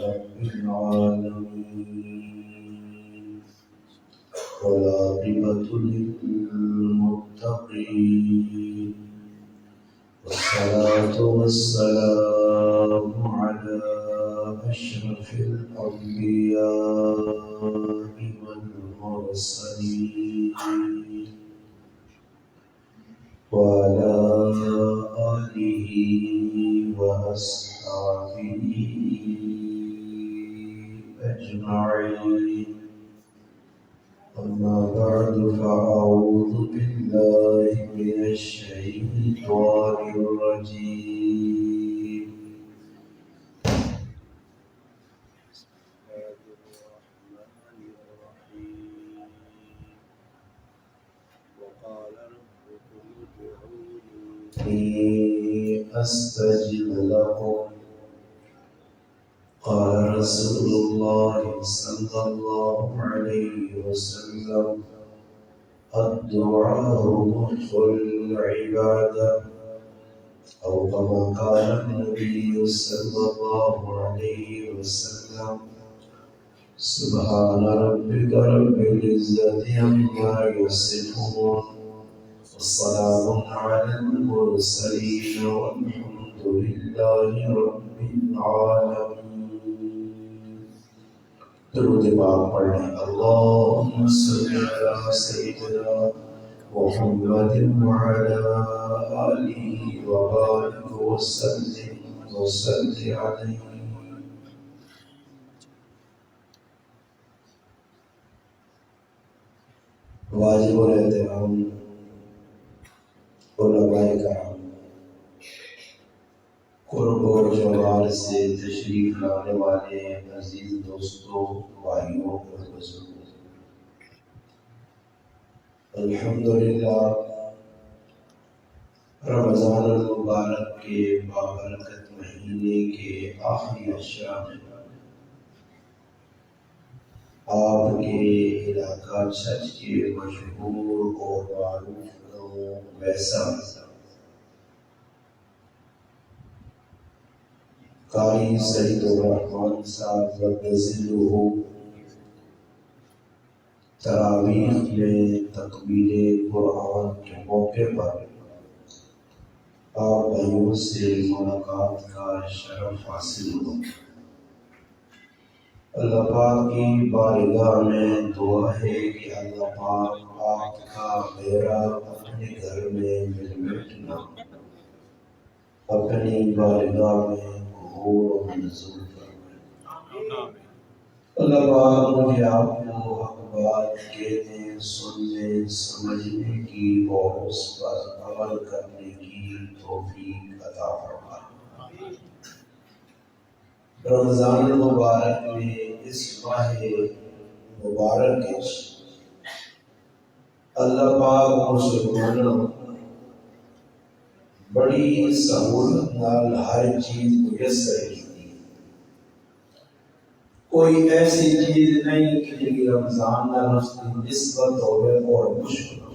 رب العالمين والعاقبة للمتقين والصلاة والسلام على أشرف الأنبياء والمرسلين وعلى آله وأصحابه أجمعين. أما بعد فأعوذ بالله من الشيطان الرجيم. وقال ربكم ادعوني أستجب لكم. قال رسول الله صلى الله عليه وسلم الدعاء مخ العبادة، أو كما قال النبي صلى الله عليه وسلم سبحان ربك رب العزة عما يصفون والسلام على المرسلين والحمد لله رب العالمين. درود پاک پڑھیں. اللهم صل على سيدنا محمد وعلى آله وبارك وسلم عليه. واجب الاحترام علماء کرام، قرب اور جوار سے تشریف لانے والے عزیز دوستوں، بھائیوں اور بزرگوں، الحمدللہ رمضان المبارک کے بابرکت مہینے کے آخری اشرا میں آپ کے علاقہ چھچ کے مشہور اور معروف گاؤں ویسا قاری سعید الرحمن صاحب وَدَّزِلُهُ تراویح میں تکمیل قرآن کے موقع پر آپ بھائیوں سے ملاقات کا شرف حاصل ہو. اللہ پاک کی بارگاہ میں دعا ہے کہ اللہ پاک آپ کا میرا اپنے گھر میں مل بیٹھنا اپنی بارگاہ میں قبول و منظور فرمائے. اللہ پاک مجھے آپ کو حق بات کہنے، سننے، سمجھنے کی اور اس پر عمل کرنے کی توفیق عطا فرمائے. رمضان المبارک میں اس ماہ مبارک کے اللہ پاک مسلمانوں بڑی سہولت نال ہر چیز میسر کی. کوئی ایسی چیز نہیں کہ رمضان نال اس کی نسبت ہوئے اور مشکل ہو.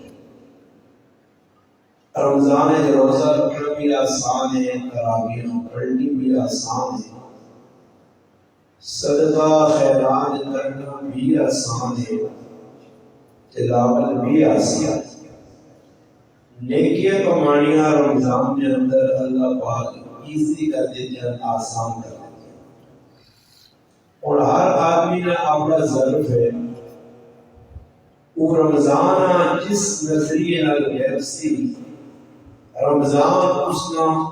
رمضان کے روزہ رکھنا بھی آسان ہے، تراویح پڑھنی بھی آسان ہے، صدقہ خیرات کرنا بھی آسان ہے، تلاوت بھی آسان ہے. نیکیاں کمانیاں رمضان کے اندر اللہ پاک ایزی کر دیتے ہیں، آسان کر دیتے ہیں. اور ہر آدمی نے اپنا ظرف ہے. وہ رمضان جس نظریے نال غیب سی، رمضان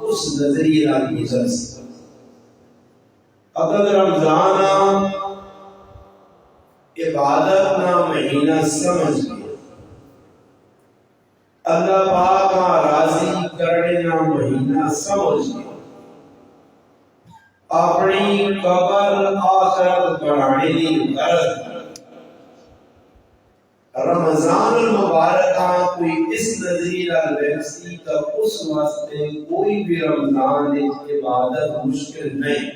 اس نظریے نال گزر سی. اگر رمضان عبادت نہ مہینہ سمجھ گئے، اللہ پاک راضی کرنے نہ مہینہ سمجھ گئے، اپنی قبر آخرت بنانے کی غرض رمضان المبارک کوئی اس نظریہ ویسی تو اس واسطے کوئی بھی رمضان عبادت مشکل نہیں.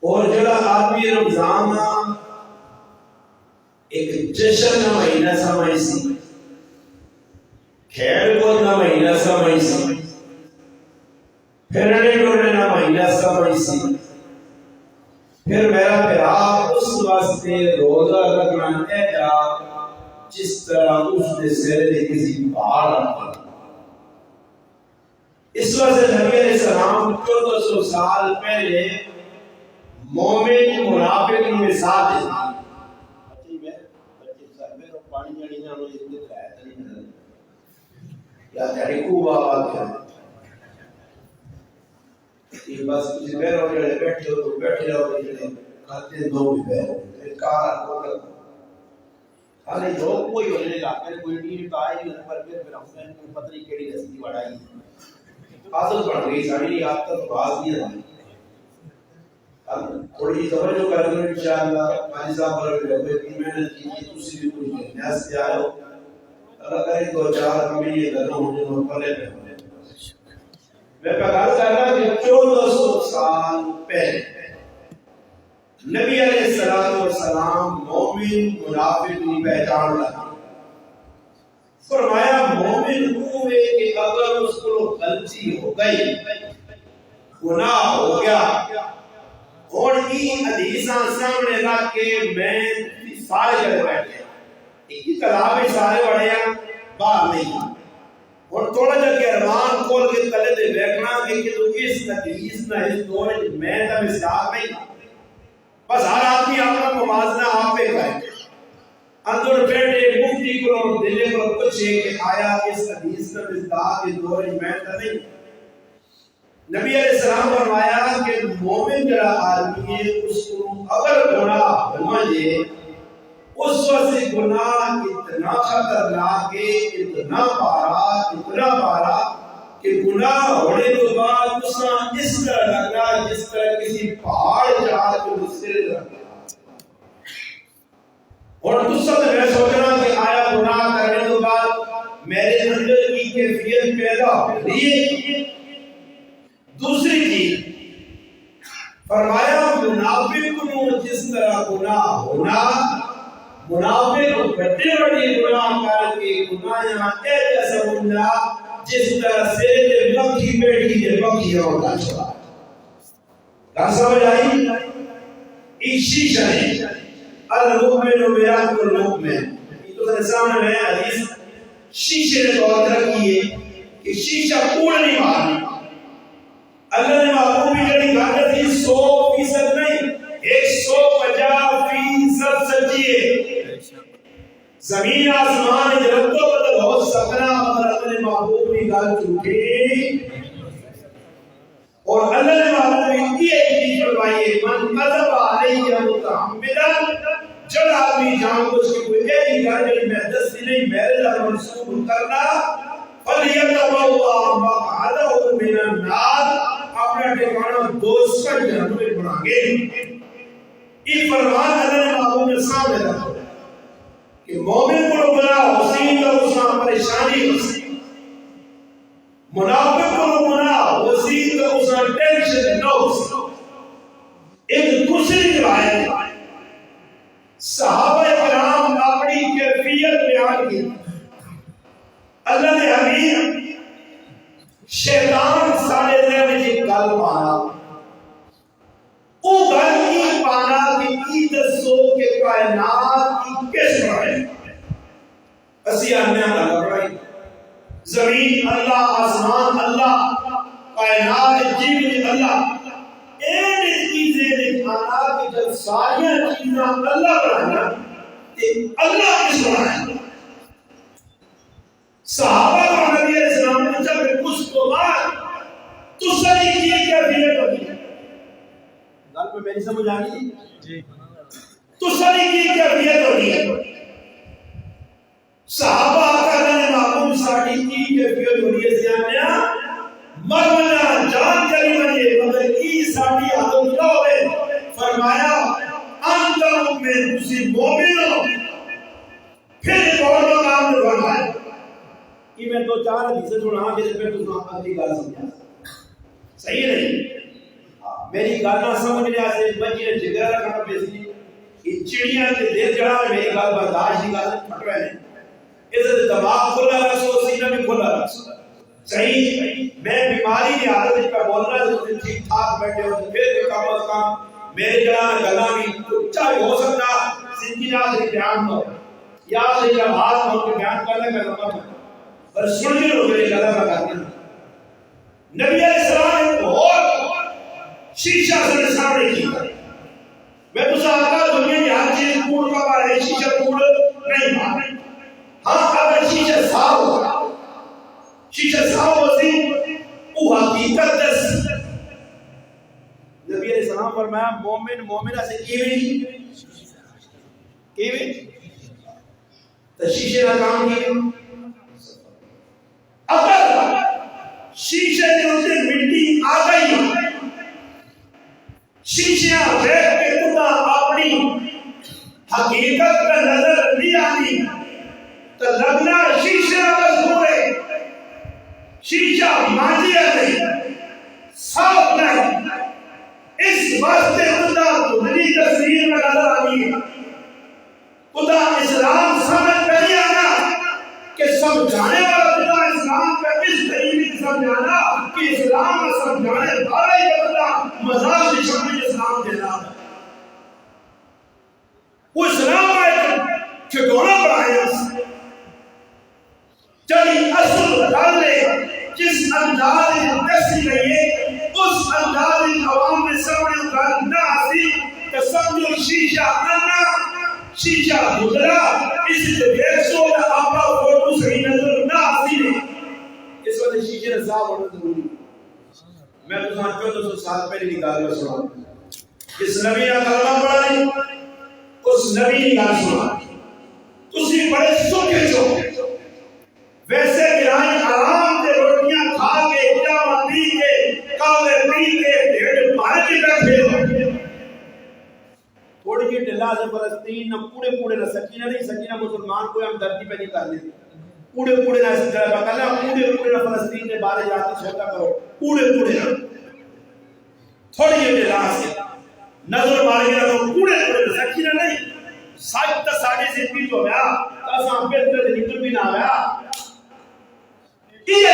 اور جڑا آدمی رمضان ایک جشن نہ مہینہ سمجھ سی، کھیل کود نہ مہینہ سمجھ سی، پھرنے ڈولنے نہ مہینہ سمجھ سی، پھر میرا پیرا اس واسطے روزہ رکھنا ہے جا جس طرح اس نے سر نے کسی پہاڑ رکھا. اس وجہ سے نبی علیہ السلام 1400 سال پہلے مومن منافق کی مثال دی. پانی جانی نہ ہو اس میں کھایا تھا نہیں یا تیری کو بابا کیا یہ بس کسی بیر ہو جڑے بیٹھے ہو تو بیٹھے رہو جڑے کھاتے دو بھی بیر ہو کارا کو خالی جو کوئی ہو جائے گا پھر کوئی ٹیم تو آئی نہیں پر پھر ہم نے پتہ نہیں کیڑی رستی بڑھائی عادت بڑھ گئی ساری آپ کا تو باز نہیں ہے. اب تھوڑی توجہ کر لو انشاءاللہ مالی صاحب پر بھی محنت کی تسی بھی کچھ نیاز سے آئے ہو اللہ کرے دو چار کمی یہ کرنا ہونے میں پلے پہ میں پہلے کر رہا کہ 1400 سال پہلے نبی علیہ السلام مومن منافق کی پہچان لگا. فرمایا مومن وہ ہے کہ اگر اس کو غلطی ہو گئی گناہ ہو گیا اور یہ حدیثاں سامنے رکھ کے میں سارے جگہ بیٹھے ایک ہی کلام میں سارے بڑے ہیں باہر نہیں اور تھوڑا جا کے ارمان کھول کے تلے دے دیکھنا کہ تو اس حدیث نہ اس دور میں تب اسلام نہیں بس ہر آدمی اپنا موازنہ آپ پہ کرے اندر بیٹھے مفتی کو دلے کو پوچھے کہ آیا اس حدیث میں اسلام کے دور میں تب نہیں. نبی علیہ السلام فرمایا کہ مومن جڑا آدمی ہے اس کو اگر گناہ ہو جائے اس وقت گناہ اتنا خطرناک ہے اتنا پارا کہ گناہ ہونے کے بعد اس طرح لگنا جس طرح کسی پہاڑ چاہ کے مسئلے لگنا. اور دوسرا میں سوچنا کہ آیا گناہ کرنے کے بعد میرے اندر کی کیفیت پیدا ہوئی ہے. دوسری چیز فرمایا منافق کو جس طرح گناہ ہونا منافق کو بڑے بڑے گناہ کر کے گناہ یہاں ایسا ہونا جس طرح سے مکھی بیٹھی ہے مکھی ہوتا چلا کیا سمجھ آئی اس شیشہ ہے المؤمن بیعت المؤمن تو سامنے میں حدیث شیشے نے طور رکھی ہے کہ شیشہ کوڑ نہیں مارنا. اللہ نے معقوب بھی جڑی گھاٹا تھی 100% نہیں 150% سچی ہے. زمین آسمان جرتوں بدل ہو سکنا مگر اللہ نے معقوب بھی گھر چوٹی اور اللہ نے معقوب بھی یہ چیز فرمائی من قذب علیہ متعمدا جب آدمی جان بوجھ کے کوئی ایسی گھر جڑی محدث نہیں میرے لئے منسوب کرنا فَلْيَتَبَوَّأْ مَقْعَدَهُ مِنَ النَّارِ اپنا ٹھکانہ دوست کا جہنم میں بنا گے. یہ فرمان اللہ نے معقوب نے سامنے رکھا کہ مومن کو گناہ حسین کا اس میں پریشانی حسین منافق کو گناہ حسین کا اس میں ٹینشن نہ حسین. ایک دوسری روایت صحابہ کرام اپنی کیفیت بیان کی. اللہ نے حبیب شیطان سارے ذہن کی گل پانا او گل کی پانا کہ کی دسو کہ کائنات کی کس ہے اسی آنے اللہ بڑھائی زمین اللہ آسمان اللہ کائنات جیون اللہ این چیزیں دکھانا کہ جب ساری چیزیں اللہ بڑھانا کہ اللہ کس بڑھانا. صحابہ کو نبی علیہ السلام نے جب کچھ تو بعد تو ساری کی کیفیت ہوگی گل پہ میری سمجھ آ گئی تو ساری کی کیفیت ہوگی. صحابہ آقا نے معقوم ساری کی کیفیت ہوگی ہے سیانیا مرمنا جان چلی بنیے مگر کی ساری عادت کیا ہوئے فرمایا انتم میں تسی مومن ہو. پھر ایک اور مقام نے فرمایا کہ میں دو چار حدیثیں سنا کے پھر تو اپنی گل سمجھا صحیح نہیں میری گل نہ سمجھ لیا سے بچے جگر رکھنا پیسی یہ چڑیاں کے دل جڑا میری گل برداشت کی گل پھٹ رہے ہیں اس دماغ کھلا رکھو سینہ بھی کھلا رکھو صحیح میں بیماری کی حالت پہ بول رہا ہوں ٹھیک ٹھاک بیٹھے ہو پھر بھی کم از کم میرے جناب گلا بھی اچھا ہو سکتا زندگی نہ بیان ہو یا یہ بات ہو کے بیان کرنے کا لمبا ہے پر سن لو میرے گلا کا کرنا نبی علیہ السلام نے بہت شیشہ سے سامنے کیا میں تو آقا دنیا کی ہر چیز کوڑ کا بارے شیشہ کوڑ نہیں مانے ہاں اگر شیشہ صاف ہوگا شیشہ صاف ہوتی وہ حقیقت دس نبی علیہ السلام فرمایا مومن مومنہ سے کیویں تو شیشے کا کام کیا اگر شیشے کے اندر مٹی آ گئی شیشیاں دیکھ کے خدا اپنی حقیقت کا نظر نہیں آتی تو لگنا شیشہ بس ہوئے شیشہ ماضیہ نہیں صاف نہیں اس واسطے خدا تمہاری تصویر میں نظر آنی ہے خدا اسلام سمجھ نہیں آنا کہ سمجھانے والا خدا اسلام کا اس طریقے سے سمجھانا کہ اسلام میں سمجھانے والا ہی خدا مذہب کی شکل اسلام دینا ہے وہ اسلام آئے کھٹونا بڑھایا چلی اصل ڈالنے جس انداز میں دسی گئی ہے اس انداز میں عوام نے سامنے اتار نہ آسی کہ سمجھو شیشہ آنا شیشہ گزرا اس دیکھ سو کہ آپ کا فوٹو صحیح نظر نہ آسی نہیں اس وقت شیشے نے صاف ہونا ضروری میں تو ساتھ 1400 سال پہلے نکال کر سنا اس نبی نے کلمہ پڑھا نہیں اس نبی نے گال سنا تسی بڑے سوکھے جو ویسے گرائیں آرام سے روٹیاں کھا کے جامع پی کے کاوے پی کے ڈھیر پار کے بیٹھے ہو تھوڑی کی ڈلا سے فلسطین نہ پوڑے نہ سکینہ مسلمان کوئی ہم دردی پہ نہیں کر لیتے پوڑے نہ بکلنا پوڑے نہ فلسطین نے بارے جاتی سوچا کرو پوڑے نہ تھوڑی کی ڈلا سے نظر مار گیا تو پوڑے نہ سکینہ نہیں ساجھ تا ساڑھے سے پی جو گیا تاساں بہتر سے نکل بھی نہ گیا یہ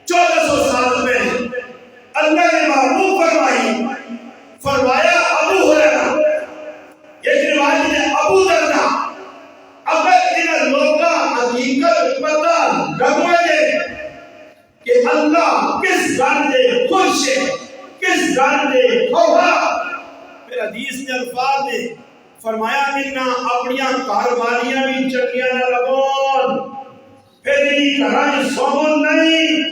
1400 سال میں اللہ نے معروف فرمایا ابو ہریرہ ایک روایت ہے ابو دردا اگر ان لوگا حقیقت پتہ لگوئے کہ اللہ کس گھر دے خوش ہے کس گھر دے خوفا پھر حدیث میں الفاظ نے فرمایا انہاں اپنیاں کاروالیاں بھی چنگیاں نہ لگون پھر یہ کہاں سومن نہیں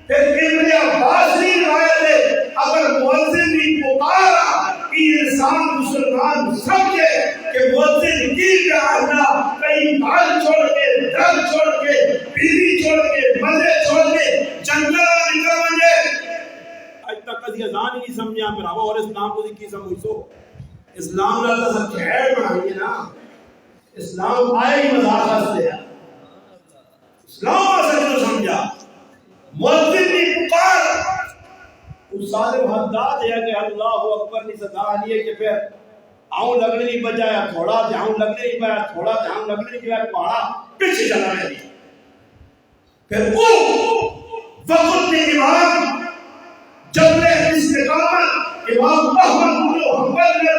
پھر ابن عباس کی روایت ہے اگر مؤذن بھی پکارا کہ انسان مسلمان سمجھے کہ مؤذن کی کہنا کہیں بال چھوڑ کے در چھوڑ کے بیوی چھوڑ کے مزے چھوڑ کے جنگل نکل مجھے آج تک کسی اذان ہی نہیں سمجھا پھر ہوا اور اسلام کو کی سمجھ سو اسلام نے اللہ سب خیر بنائیے نا اسلام آئے ہی مذاقت سے اسلام آسان تو سمجھا مؤذن بھی پکار اس ظالم حداد ہے کہ اللہ اکبر نہیں صدا لیے کہ پھر آؤں لگنے نہیں بجایا تھوڑا تھے آؤں لگنے نہیں بجایا تھوڑا تھے آؤں لگنے نہیں بجایا پہاڑا پیچھے چلا رہے دی پھر وہ وقت کے امام جبل استقامت امام احمد بن حنبل نے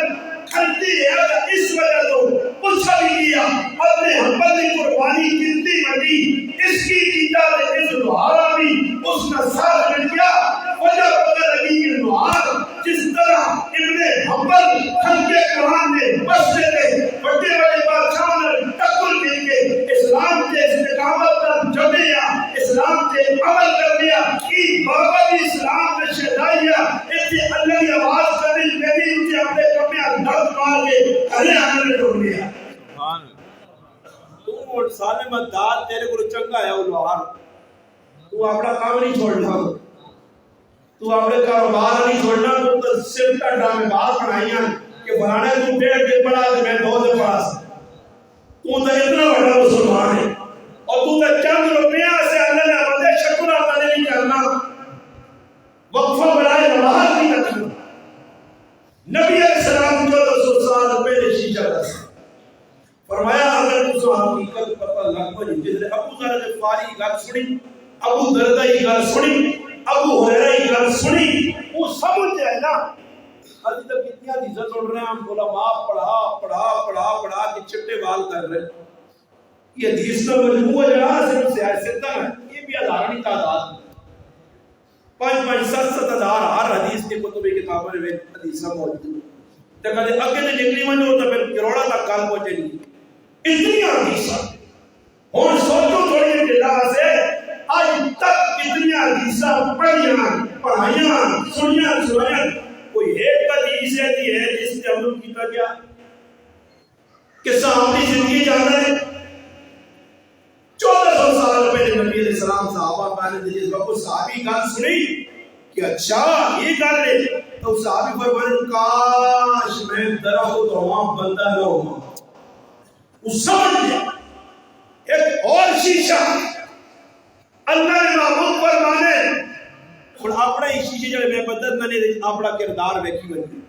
کھلتی ہے اس وجہ تو پوچھا بھی کیا اپنے حنبل کی قربانی کتنی بڑی اس کی کتاب اس لوہارا بھی اس کا ساتھ مل گیا وجہ پتہ لگی کہ لوہار جس طرح ابن حنبل خلق قرآن میں بستے تھے بڑے بادشاہوں نے ٹکر مل کے اسلام کے استقامت پر جمعیا اسلام کے عمل کر دیا کہ بابا بھی اسلام میں شہدائیا اتنی اللہ کی آواز کرنی میری اسے اپنے کپڑے درد مار کے گھرے آنے میں ڈھونڈ لیا تو سالم داد تیرے کو چنگا ہے وہ لوہار تو اپنا کام نہیں چھوڑنا تو اپنے کاروبار نہیں چھوڑنا تو صرف کا ڈرامے باز بنائیاں کہ فلانے تو 1.5 دن پڑھا تو میں 2 دن پڑھا تو اتنا بڑا مسلمان ہے اور تو چند روپیہ سے اللہ نے بندے شکر ادا نہیں کرنا وقفہ بنائے نماز نہیں کرنا نبی علیہ السلام 1400 سال پہلے شیشہ دس فرمایا اگر تو حقیقت پتہ لگ پڑی جس ابو ذر غفاری کی گل سنی ابو دردہ کی گل سنی ابو ہریرہ کی گل سنی وہ سمجھ جائے نا ابھی تک کتنی حدیثیں سن رہے ہیں ہم، علماء پڑھا کے چٹے بال کر رہے ہیں. یہ حدیث کا مجموعہ جہاں صرف سیاست ہے، یہ بھی ہزاروں تعداد ہے. 5-7 ہزار ہر حدیث کے کتب کتابوں میں حدیثاں موجود ہیں. تو کدے اگے سے نکلی من ہو تو پھر کروڑا تک کال پہنچے نہیں. اتنی حدیثاں ہوں سوچو تھوڑی ابتدا سے آج تک کتنی حدیثاں پڑھائیاں سنیاں. کوئی ایک حدیث ایسی ہے جس سے عمل کیتا گیا کہ صحابی زندگی جانا ہے. 1400 سال پہلے نبی علیہ السلام صحابہ پہلے جس وقت صحابی گل سنی کہ اچھا یہ گل ہے تو صحابی فرمانے کاش میں درخت ہوا بندہ نہ ہوا. اس سمجھ گیا ایک اور شیشہ اللہ نے محبوب فرمانے اور اپنا ہی شیشے جڑے میں بدل نہ نہیں اپنا کردار ویکھی بنی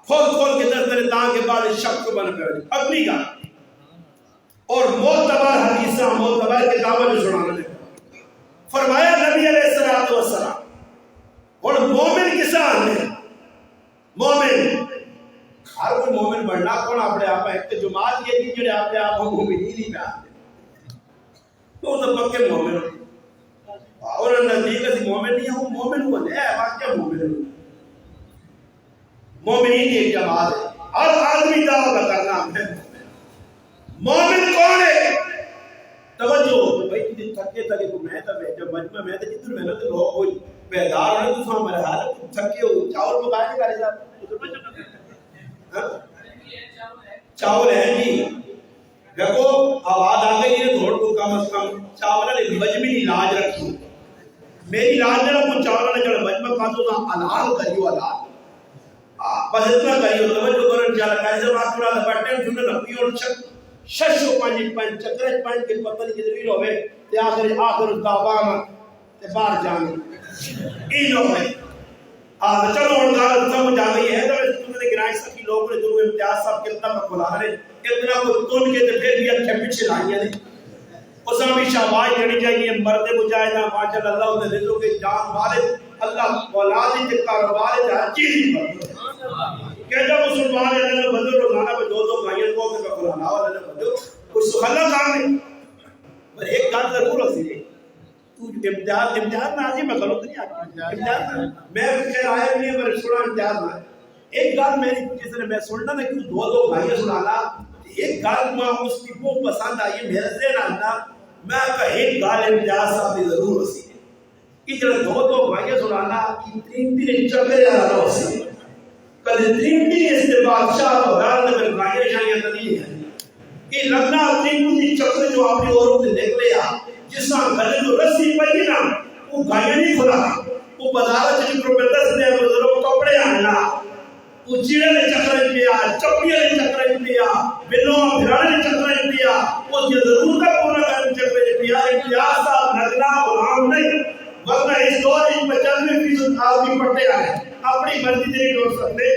کھول کے دس دن تاں کے بعد شک بن پہ. اگلی گل اور معتبر حدیثاں معتبر کتابوں میں سنانے لگا. فرمایا نبی علیہ الصلوۃ والسلام اور مومن کسان ہے. مومن ہر کوئی مومن بننا کون اپنے آپ ہے جماعت یہ کہ جڑے اپنے آپ کو مومن ہی نہیں کہتے تو تو پکے مومن اور نزدیک سے مومن نہیں ہوں مومن ہو ہے واقعہ مومن مومنین ایک جماعت ہے. ہر آدمی دعویٰ کرنا ہے مومن کون ہے. توجہ بھائی کسی تھکے تھکے کو میں تھا جب مجمع میں تھا جتنے میں نے تو لوگ ہوئی بیدار ہونے تو سو ہمارے حالت تھکے ہو چاول پکائے نہیں کرے جاتا چاول ہے جی دیکھو آواز آ گئی ہے دھوڑ کو کم از کم چاول نے مجمع علاج رکھی میری علاج نے رکھو چاول نے جڑا مجمع کا تو حلال کریو حلال بس اتنا کریو توجہ کرن چاہا کیسے بات کرا تھا بٹن سننے لگی اور ششو پانچ چکرج پانچ کے پتہ نہیں کدھر ہوئے تے آخر دعوانا تے باہر جانے این ہوئے. چلو اور گال سمجھ آ گئی ہے تو تم نے گرائش سکی لوگوں نے جو امتیاز صاحب کتنا میں کھلا رہے اتنا کو تون کے تے پھر بھی اچھے پیچھے لائیاں نے اس میں شاباش جڑی چاہیے مرد مجاہدہ ماجد اللہ نے رزق کے جان والے اللہ اولاد کے کاروبار ہے ہر چیز کہ جب مسلمان ہے اللہ بدل روزانہ میں دو بھائیوں کو کہ کھلانا والا نے بدل کچھ سخلا کام نہیں پر ایک بات ضرور ہے تو امتیاز نہ آجی میں غلط نہیں آتی امتیاز میں خیر آیا بھی نہیں پر سنا امتیاز نہ ایک گال میری جس نے میں سننا نا کہ دو بھائیوں سنانا ایک گال میں اس کی کو پسند آئی میرے سے نہ میں کہا ایک گال امتیاز صاحب بھی ضرور ہوسی ہے کہ جب دو بھائیوں سنانا کہ تین چکرے آنا ہوسی کدھے تین اس کے بادشاہ تو حیران نے میرے بھائیوں شاہیاں تو نہیں ہے کہ لگنا تین چکرے جو آپ نے عورت نے دیکھ لیا جس طرح گھر جو رسی پڑی نا وہ گھائیاں نہیں کھلا وہ بازار چلی روپے 10 دے وہ کپڑے آنا وہ چیڑے نے چکرے پیا چپڑیاں نے چکرے پیا بلوں بھرانے نے چکرے پیا وہ یہ ضرور کا پورا کرنے چکرے پیا امتیاز صاحب نگنا غلام نہیں ورنہ اس دور ان 95% آدمی پڑھتے آئے اپنی مرضی نہیں ڈوڑ سکتے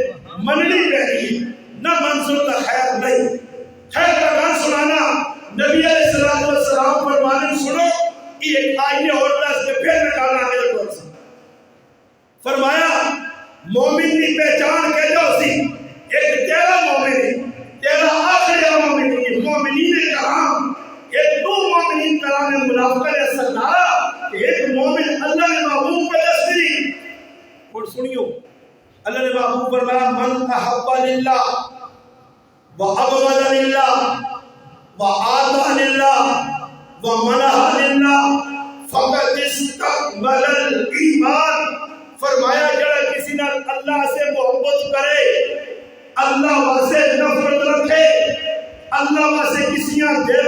مننی پہلی نہ منصور کا خیر نہیں خیر کا گان سنانا نبی علیہ السلام فرمانے سنو کہ ایک آئینے اور اس کے پھر نکالنا آگے لگ ڈوڑ سکتے فرمایا مومن کی پہچان کہ جو سی ایک تیرا مومن تیرا آخری مومن مومنین کرام ایک دو مومنین کرام منافقہ نے سردارا کہ ایک مومن اللہ نے محبوب پر دستری اور سنیو اللہ نے محبوب فرمایا من احب للہ وابغض للہ وآتى لله ومنع لله فقد استكمل الایمان فرمایا جڑا کسی نے اللہ سے محبت کرے اللہ واسے نفرت رکھے اللہ واسے کسیاں دے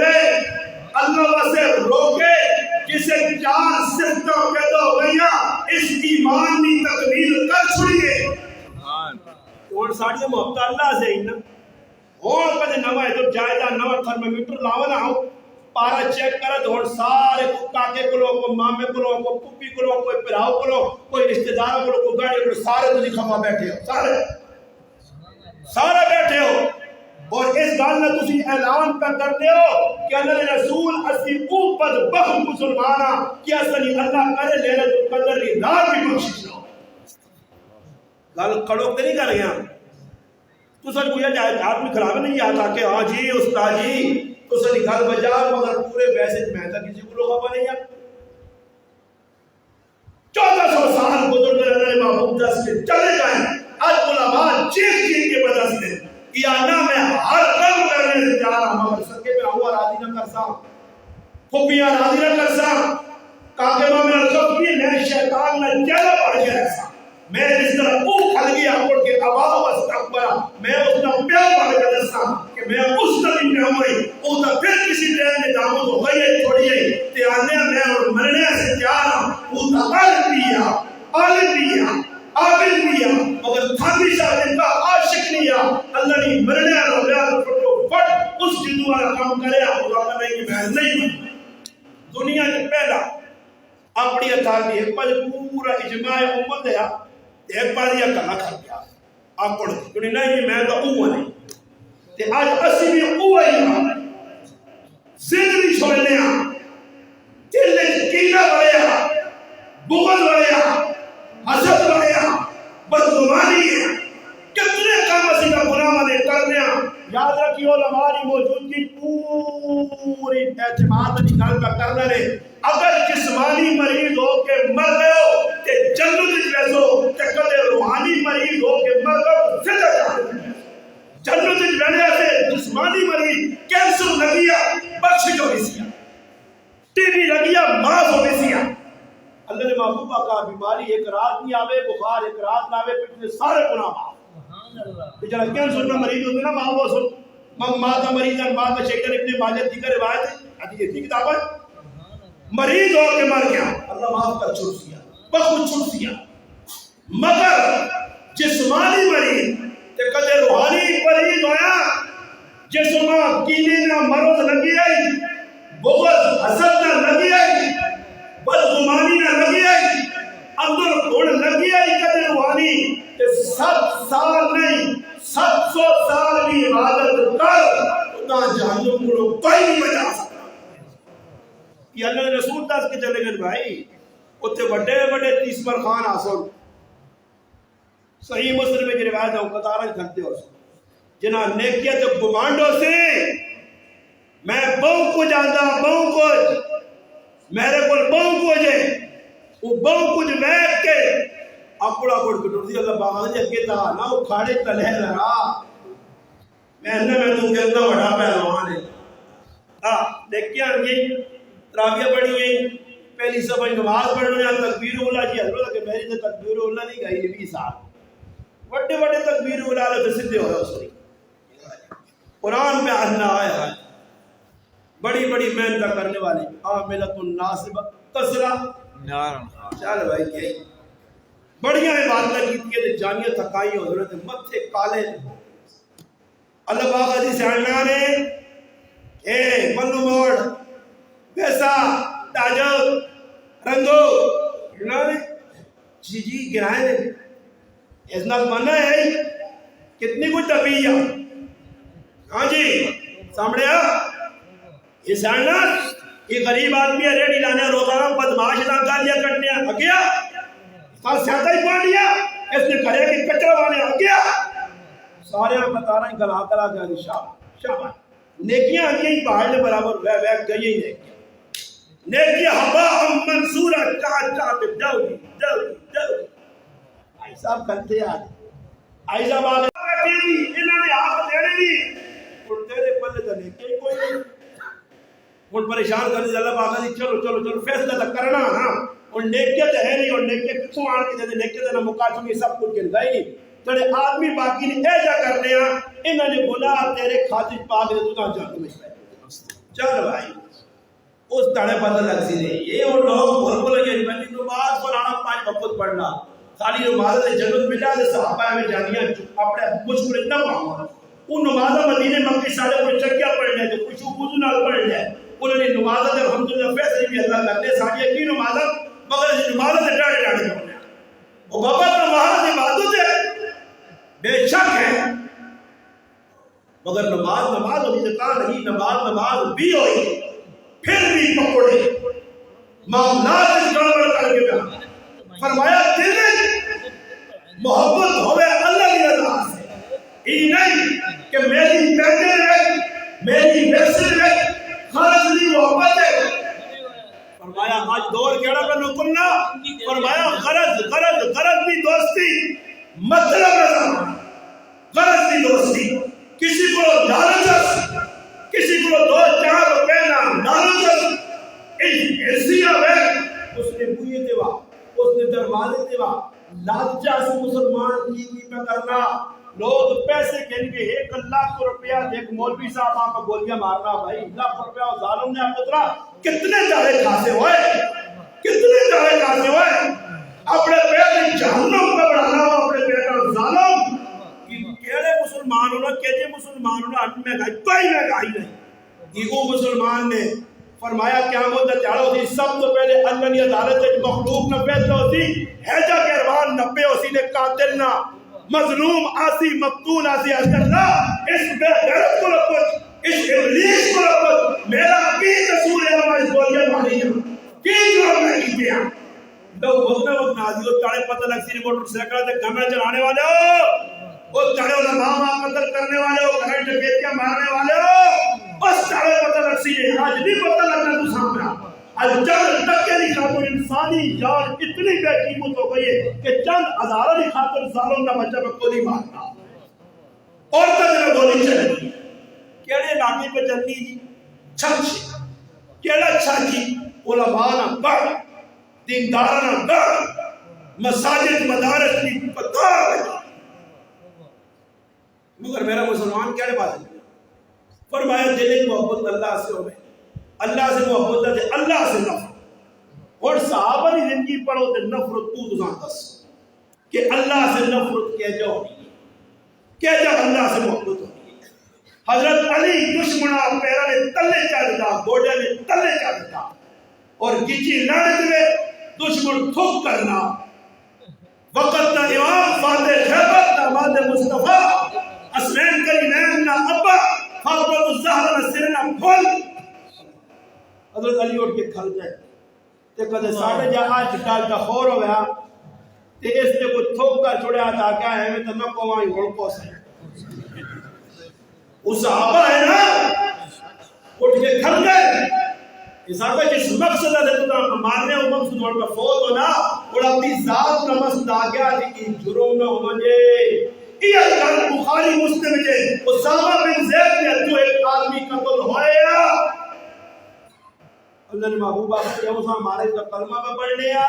اللہ واسے روکے جسے 4 صفتیں پیدا ہو گئیاں اس ایمان کی تکمیل کر چھڑیے اور ساڑی محبت اللہ سے ہی نا اور کدے نوا ہے تو جائدہ نوا تھرمومیٹر لاونا ہو پارا چیک کرا تو سارے کو کاکے کو لو کو مامے کو لو کو پپی کو لو کوئی پراؤ کو لو کوئی رشتہ دار کو لو کوئی گاڑی کو سارے تو دکھاوا بیٹھے ہو سارے بیٹھے ہو اور اس گال میں تسی اعلان پہ کرتے ہو کہ اللہ رسول اسی اوپر بخم مسلمانہ کیا سنی اللہ کرے لیلت القدر کی رات بھی بخشش ہو گل کڑو تے نہیں کر گیا تو سر کوئی آدمی خراب نہیں آتا کہ ہاں جی استاد جی تو سر گل بجا مگر پورے ویسے میں تک کسی کو لوگ نہیں ہے 1400 سال گزر گئے اللہ محبوب دس کے چلے گئے آج علماء چیخ کے وجہ سے کہ آنا میں ہر کام کرنے سے جا رہا ہوں مگر سکے میں ہوا راضی نہ کر سا خوبیاں راضی نہ کر سا کاکے ماں میں رکھو کی میں شیطان میں چلو پڑھ کے رکھ سا میں جس طرح او کھل گیا پڑھ کے آباد و استقبرہ میں اس نے پیو پڑھ کے دسا کہ میں اس نبی پیو ہوئی او تا پھر کسی ٹرین میں داموں تو ہوئے چھوڑیے تے آنے میں اور مرنے سے تیارا او تا عالم بیا عابد بیا مگر تھامی شاہدین کا عاشق نہیں اللہ نے مرنے اور لیاد پھٹو پھٹ اس جدو والا کام کرے خدا کا نہیں کہ میں نہیں دنیا کے پہلا اپنی اتھارتی ایک پاس پورا اجماع امت ہے ایک پاس یہ کلا کھا گیا آپ پڑھ دی کیونکہ نہیں میں تو اوہ نہیں تے آج اسی بھی اوہ ہی زندگی چھوڑنے دل کینہ بڑھیا بغض بڑھیا حسد بڑھیا بدگمانی ہے کتنے کام اسی کا گناہ نے کرنے یاد رکھیو ہماری موجودگی پوری اعتماد نکال کا کرنا رہے اگر جسمانی مریض ہو کے مر گئے ہو کہ جنت جیسو کہ کدے روحانی مریض ہو کے مر گئے ہو زندہ جانے جنت جانے سے جسمانی مریض کینسر لگیا بخش جو بسیا ٹی بی لگیا معاف ہو بسیا اللہ نے محبوبہ کا بیماری ایک رات نہیں آوے بخار ایک رات نہ آوے پھر سارے گناہ معاف جڑا کینسر میں مریض ہوتے نا ماں وہ سن ماں کا مریض ہے ماں کا شیخ ابن ماجہ دیگر روایت ہے حدیث کی کتاب ہے مریض ہو کے مر گیا اللہ معاف کر چھوڑ دیا بخود چھوڑ دیا مگر جسمانی مریض تے کدے روحانی مریض ہویا جسم کینے نہ مرض لگی آئی بغض حسد نہ لگی آئی بدگمانی نہ لگی آئی اندر گھڑ لگی آئی کدے روحانی کہ 7 سال نہیں 700 سال بھی عبادت کر اتنا جہنم کو کوئی نہیں بچا سکتا یہ اللہ نے رسول دس کے چلے گئے بھائی اتنے بڑے بڑے تیسمر خان آسن صحیح مسلم کی روایت ہے قطارہ کرتے ہو جنہاں نیکیت گمانڈوں سے میں بہت کچھ آدھا بہت کچھ میرے کو بہت کچھ ہے وہ بہت کچھ بیٹھ کے اپڑا پڑھ کے ٹوٹی اللہ باغ جے کے تا نہ وہ کھاڑے تلے لرا میں تو کہتا بڑا پہلوان ہے دیکھیا یہ تراویہ پڑھی گئی پہلی صبح نماز پڑھنے تکبیر اولا جی حضرت کہ میری تو تکبیر اولا نہیں گئی 20 سال بڑے بڑے تکبیر اولا لے سدھے ہو رہا سوری قرآن میں آنا آیا ہے بڑی بڑی محنت کرنے والی عاملۃ الناصبہ کسرا چل بھائی یہی بڑیاں عبادتیں کی تھی جانیاں تھکائی حضرت متھے کالے اللہ پاک حدیث آنا نے اے بنو موڑ پیسہ تاجر رنگو گرائے جی گرائے دے اس نال مانا ہے کتنی کچھ طبیعہ ہاں جی سامنے یہ ساننا یہ غریب آدمی ہے ریڈی لانے روزانہ بدماش نہ گالیاں کٹنے اگیا ساتھ سیادہ ہی پڑھ لیا اس نے کرے کہ کچرا وانے اگیا سارے بتا رہا ہیں گلا گلا جاری شاہ نیکیاں اگیا ہی پہاڑ نے برابر ویک گئی ہی نیکیاں نیکیاں ہوا ہم منصورہ چاہتے جلدی آئی صاحب کرتے آج آئی صاحب آگے انہوں نے آپ دینے دی اور تیرے پلے تو نیکیاں کوئی نہیں ان پریشان کرنے سے اللہ پاک نے چلو فیصلہ تک کرنا ہاں اور نیکیت ہے نہیں اور نیکیت کتوں آن کے دے نیکیت ہے مقاچمی سب کچھ گل گئی نہیں تڑے آدمی باقی نے ایجا کرنے ہیں انہوں نے گناہ تیرے خاطر پاک نے تو نہ جانتے میں چل بھائی اس تڑے بدل لگ سی دے یہ اور لوگ بھول گئے میں نماز پڑھانا 5 وقت پڑھنا خالی نماز سے جنت ملا دے صحابہ میں جانیاں اپنے مشکل اتنا پاؤں ان نمازہ مدینے مکی سارے کوئی چکیا پڑھنے تو کچھ وضو نال پڑھنے انہوں نے نمازہ سے الحمدللہ فیصلے بھی اللہ کرتے ساری کی نمازہ مگر اس نمازہ سے ڈاڑے کرنے وہ بابا تو وہاں عبادت ہے بے شک ہے مگر نماز ہوئی سے کہا نہیں نماز بھی ہوئی پھر بھی پکوڑے معاملات اس گڑبڑ کر کے فرمایا دل محبت ہوئے اللہ کی رضا سے، یہ نہیں کہ میری پیٹے میں میری ویسے میں خرچ دی محبت ہے۔ فرمایا آج دور کیڑا کا نکلنا، فرمایا غرض دی دوستی، مطلب رضا، غرض دی دوستی، کسی کو لالچ، کسی کو دو چار روپے نہ لالچ، ایسیا ہے اس نے بوئے دیوا، اس نے دروازے دیوا، لالچا سے مسلمان کی پہ کرنا، لوگ پیسے کہنے کے 1,00,000 روپیہ دیکھ مولوی صاحب آپ کو گولیاں مارنا، بھائی 1,00,000 روپیہ ظالم نے آپ اترا، کتنے چارے کھاسے ہوئے، کتنے چارے کھاسے ہوئے، اپنے پیٹ جہنم کا بڑھانا ہوا، اپنے پیٹ ظالم کیڑے مسلمان ہونا، کہتے مسلمان ہونا، ہم کوئی مہنگائی نہیں، یہ مسلمان نے فرمایا قیامت تیار ہوتی، سب تو پہلے اللہ کی عدالت ایک مخلوق نہ فیصلہ ہوتی، حیجہ کیروان نبے ہوتی نے قاتل نہ مظلوم آسی مقتول آسی کرنا، اس بے غیرت کو رکھت، اس ابلیس کو رکھت، میرا کی قصور ہے ہماری گولیاں ماری ہیں، کی جواب میں کیتے ہیں، لوگ وقت نازیو تاڑے پتہ لگ سی موٹر سائیکل تے گھمے چلانے والے ہو، وہ چڑھے علماء قتل کرنے والے ہو، گھر ڈکیتیاں مارنے والے ہو، بس چڑھے پتہ لگ سی ہے، آج نہیں پتہ لگنا تو سامنے آج چند ٹکے کی خاطر انسانی جان اتنی بے قیمت ہو گئی ہے کہ چند ہزاروں کی خاطر ظالم نہ بچہ پہ گولی مارنا، اور تک گولی چلنی، کیڑے علاقے پہ چلنی جی چھچ، کیڑا چھچی علماء نہ گڑھ، دیندار نہ گڑھ، مساجد مدارس کی پتار، مگر میرا مسلمان کیا بات ہے، فرمایا دل کی محبت اللہ سے ہوئے، اللہ سے محبت ہے، اللہ سے نفرت، اور صحابہ کی زندگی پڑھو تو نفرت تو دسان دس کہ اللہ سے نفرت کیا جا ہونی ہے، کیا جا اللہ سے محبت ہونی ہے۔ حضرت علی دشمنہ پیرا نے تلے چاہ دیتا، گوڑے نے تلے چاہ دیتا، اور گچی لڑت میں دشمن تھوک کرنا، وقت نہ امام فاتح خیبر داماد مصطفیٰ اسمین کریمین نہ ابا فاطمہ الزہرا نہ سرنا پھول، حضرت علی اٹھ کے کھل گئے تے کدے ساڑھے جا آج ڈال دا خور ہو گیا تے اس نے کوئی تھوک کا چھوڑیا تھا کیا ہے میں تمہیں کو وہاں ہی کو سے اس صحابہ ہے نا اٹھ کے کھل گئے، اس صحابہ جس مقصد ہے تو مارنے وہ مقصد اور کا فوت ہونا اور اپنی ذات نمست آ گیا لیکن جرم نہ ہو مجھے یہ کل بخاری مسلم کے اسامہ بن زید نے جو ایک آدمی قتل ہویا، اللہ نے محبوب آپ کیا اسامہ مارے کا کلمہ پہ پڑھ لیا،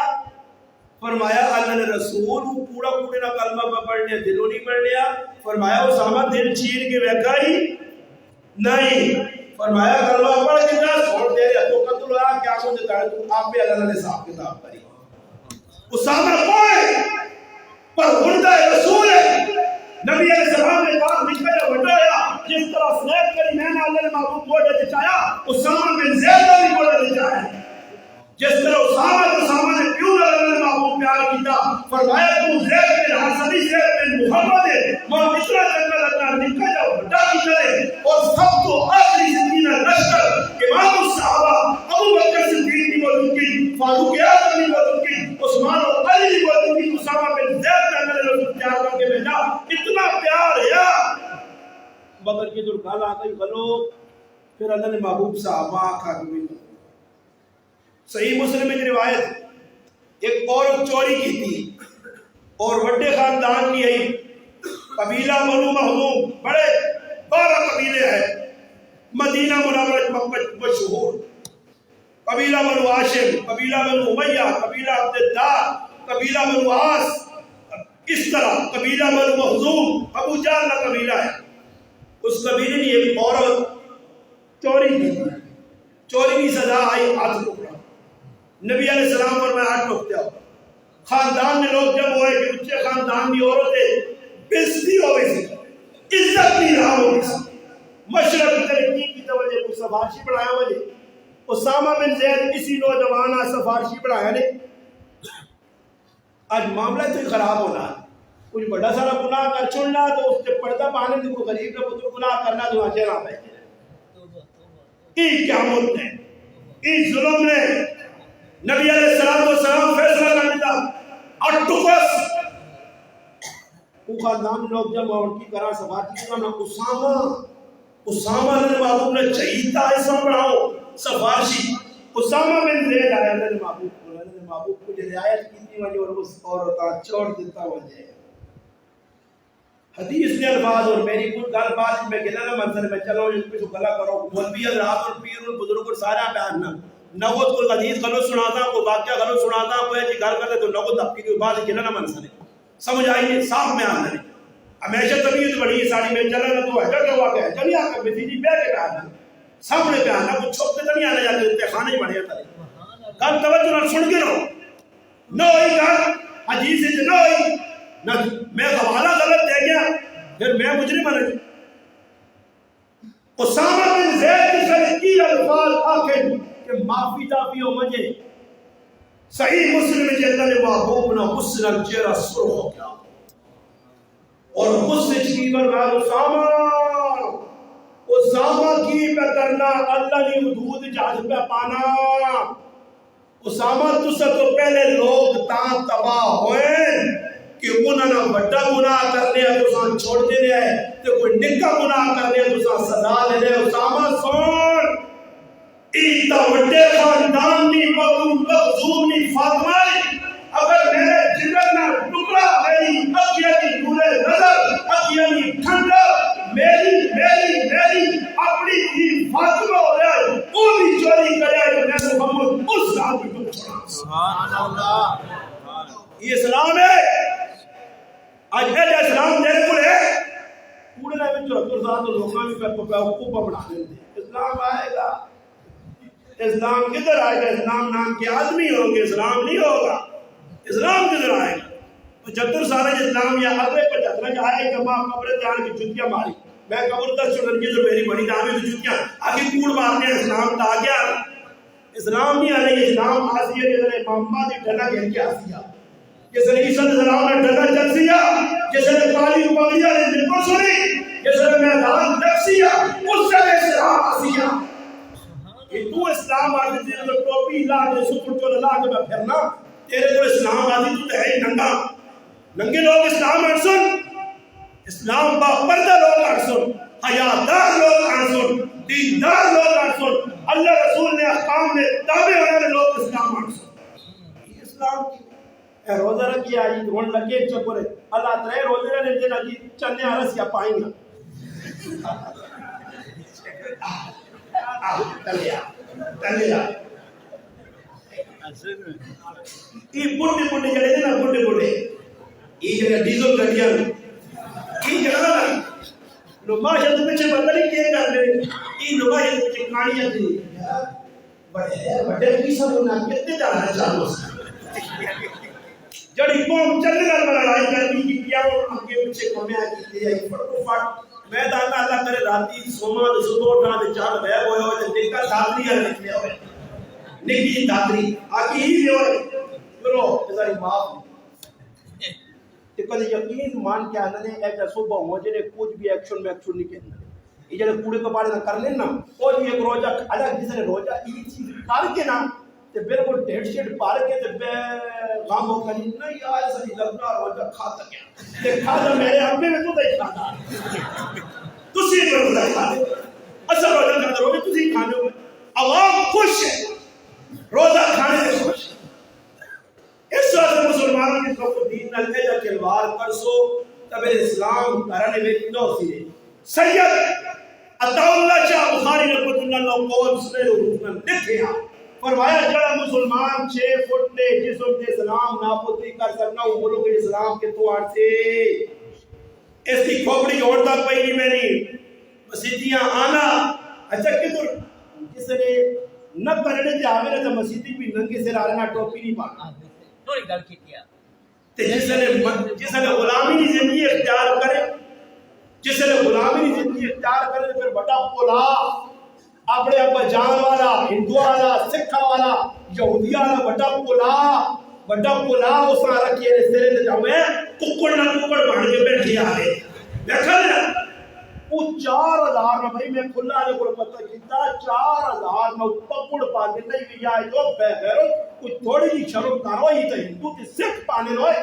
فرمایا اللہ نے رسول پورا پورا کلمہ پہ پڑھ لیا، دلوں نہیں پڑھ لیا، فرمایا اسامہ دل چیر کے بیٹھا ہی نہیں، فرمایا کلمہ پڑھ کے جا چھوڑ دے رہا تو قتل ہوا کیا کو دیتا ہے تو آپ بھی اللہ نے صاحب کتاب کری، اسامہ کوئی پر بندہ رسول ہے، نبی علیہ السلام نے کہا نکلے بٹایا جس طرح سنیب کری میں نے اللہ نے محبوب بوڑے دچایا اسامہ بن زید نے بوڑے دچایا، جس طرح اسامہ نے کیوں اللہ نے محبوب پیار کیتا، فرمایا تو زید بن حسنی زید بن محمد ہے ماں اتنا جنگل اللہ نکل جاؤ بٹا کی کرے، اور سب تو آخری زندگی میں لشکر امام الصحابہ ابو بکر صدیق کی موجودگی، فاروق اعظم کی موجودگی، عثمان و علی کی موجودگی، اسامہ بن زید نے اللہ نے پیار کر کے بھیجا، اتنا پیار ہے مگر یہ جو گل آ گئی بلو پھر اللہ نے محبوب صحابہ کھا کے صحیح مسلم کی روایت ایک عورت چوری کی تھی اور بڑے خاندان کی ہے، قبیلہ بنو مخزوم، بڑے 12 قبیلے ہیں مدینہ منورہ مکہ مشہور، قبیلہ بنو ہاشم، قبیلہ بنو امیہ، قبیلہ عبد الدار، قبیلہ بنو عاص، اس طرح قبیلہ بنو مخزوم ابو جہل کا قبیلہ ہے، اس قبیلے کی ایک عورت چوری کی، چوری کی سزا آئی ہاتھ ٹکڑا، نبی علیہ السلام اور میں ہاتھ ٹوک جاؤ، خاندان میں لوگ جب ہوئے کہ اچھے خاندان کی عورتیں بےزتی ہو گئی سی، عزت نہیں رہا ہو گئی سی، مشرق ترقی کی توجہ کو سفارشی بڑھایا وجہ اسامہ بن زید اسی نوجوانہ سفارشی بڑھایا نے، آج معاملہ تو خراب ہونا ہے، کچھ بڑا سارا گناہ کر چھوڑنا تو اس سے پردہ پانے سے کوئی غریب کا پتر گناہ کرنا تو آجے نہ بیٹھے، ای قیامت نے، ای ظلم نے، نبی علیہ السلام فیصلہ کر دیتا اٹھوکس وہ خاندان لوگ جب ان کی کرا سوار کی کرنا اسامہ نے محبوب نے چہیتا ایسا بڑھاؤ سفارشی اسامہ بن زید آیا نے محبوب کو جو رعایت کی تھی وجہ اور اس عورتاں چھوڑ دیتا وجہ حدیث کے الفاظ اور میری کچھ گل بات میں گلا نہ منظر میں چلو اس پہ گلا کرو مولوی حضرات اور پیر اور بزرگ اور سارا بیان نہ نوت کو حدیث غلط سناتا کوئی واقعہ غلط سناتا کوئی ایسی گل کرے تو نوت اپنی کوئی بات گلا نہ منظر سمجھ آئیے صاف میں آنا ہے ہمیشہ طبیعت بڑی ہے ساری میں چلا نہ تو ہے کیا واقعہ ہے چلیے آ کر بیٹھی جی بیٹھ کے بیان سامنے بیان نہ کچھ چھپتے تو نہیں آنے جاتے اتنے خانے ہی بڑھے جاتا گل توجہ نہ سن کے رہو نہ ہوئی گل حدیث سے نہ ہوئی نہ میں حوالہ غلط دے گیا پھر میں مجرم بن اسامہ بن زید کی شرح کی الفاظ آخر کہ معافی تافی ہو مجھے صحیح مسلم کے اندر محبوب نہ مسلم چہرہ سرخ ہو گیا اور غصے کی برباد اسامہ کی پہ کرنا اللہ نے حدود جاز پہ پانا اسامہ تُس تو پہلے لوگ تاں تباہ ہوئے کہ انہوں نے بڑا گناہ کر دیا تو سان چھوڑ دے دیا ہے تو کوئی نکا گناہ کر دیا تو سان سزا دے دیا اسامہ سون ایتا بڑے خاندان نہیں مغزوم نہیں فاطمہ اگر میرے جگر نہ ٹکڑا میری اکیلی نورے نظر اکیلی ٹھنڈا میری اپنی تھی فاطمہ ہو رہا ہے وہ بھی چوری کرے تو میں محمد اس آدمی کو چھوڑا سبحان اللہ یہ اسلام ہے آج ایجا اسلام تیرے کو ہے پوڑے میں جو حضور صاحب تو لوگاں بھی پہ حقوقہ بڑھا دیں اسلام آئے گا اسلام کدھر آئے گا اسلام نام کے آدمی ہوں گے اسلام نہیں ہوگا اسلام کدھر آئے گا 75 سالہ اسلام یا اگلے 75 جائے کہ ماں قبر جان کی جتیاں ماری میں قبر دس چڑھن کی جو میری بڑی دامی کی جتیاں آگے کوڑ مارنے اسلام تا گیا اسلام نہیں آ رہی اسلام آسی ہے جیسے محمد دی ڈھنا گھر کے آسی ہے جیسے عیسیٰ علیہ السلام نے ڈھنا چل سیا جیسے کالی پگڑیاں نے دل کو سنی جیسے میدان نفسیہ اس سے اسلام آسی ہے کہ تو اسلام آتی تھی تو ٹوپی لا کے سپر چول لا کے میں پھرنا تیرے کو اسلام آتی تو ہے ہی ننگا ننگے لوگ اسلام آنسن اسلام با پردہ لوگ آنسن حیادار لوگ آنسن دیندار لوگ آنسن اللہ رسول نے احکام میں تابع ہونے لوگ اسلام آنسن یہ اسلام کی اے روزہ رکھی آئی دھون لگے چکورے اللہ ترے روزہ رہنے دے لگی چلنے آرس یا پائیں گا تلیا یہ بڑھے بڑھے جڑے دے نا بڑھے بڑھے یہ جڑے ڈیزل گھڑیاں یہ جڑا نا نمائش تو پیچھے پتہ نہیں کیا کر رہے یہ نمائش پیچھے کہانیاں تھی بڑے کی سب ہونا کتنے جانا چاہو جڑی قوم چلنے گا لڑائی کرنی کی کیا وہ آگے پیچھے کمیاں کی تھی فرقو فٹ میدان اللہ کرے راتی سوما دے صبح اٹھا دے چاند بے ہوئے ہوئے دے نکا دادری ہے نکلے ہوئے نکی دادری آگے ہی دے ہوئے چلو ازاری معاف کہ کدھے یقین مان کے آنے نے ایک صبح موجے نے کچھ بھی ایکشن میں ایکشن نہیں کہنا یہ جڑے کوڑے کو پاڑے نہ کر لینا اور یہ ایک روجہ الگ جس نے روجہ یہ چیز کر کے نا تے بالکل ڈیڑھ شیٹ پار کے تے بے غم ہو کری نہیں آج ساری لگنا روجہ کھاتا گیا تے کھاتا میرے ہمیں میں تو دے کھاتا تسی روزہ کھا دے اصل روزہ کھاتا روزہ تسی کھانے ہو عوام خوش ہے روزہ کھانے سے خوش اس وقت مسلمانوں کی سب کو دین نہ لے کلوار کرسو تب اسلام کرنے میں نو سی سید عطا اللہ شاہ بخاری رحمۃ اللہ قول سنے حروف میں لکھیا فرمایا جڑا مسلمان 6 فٹ نے جسم کے اسلام نابودی کر سکنا وہ ملک اسلام کے تو آٹ سے اس کی کھوپڑی اور تک پئی نہیں میری مسیحیاں آنا اچھا کدھر جس نے نہ کرنے جاوے نہ مسیحی بھی ننگے سے رہنا ٹوپی نہیں پانا تھوڑی گل کی کیا جس نے غلامی کی زندگی اختیار کرے جس نے غلامی کی زندگی اختیار کرے پھر بڑا پولا اپنے ابا جان والا ہندو والا سکھ والا یہودی والا بڑا پولا اس نے رکھے سرے تے جاوے ککڑ نہ ککڑ بن کے بیٹھے آ رہے دیکھا نا وہ 4000 نہ بھائی میں کھلا نے کو پتہ کیتا 4000 نہ پکڑ پا کے نہیں گیا جو بے غیرو کوئی تھوڑی جی شرم کرو ہی تے ہندو تے سکھ پانے روئے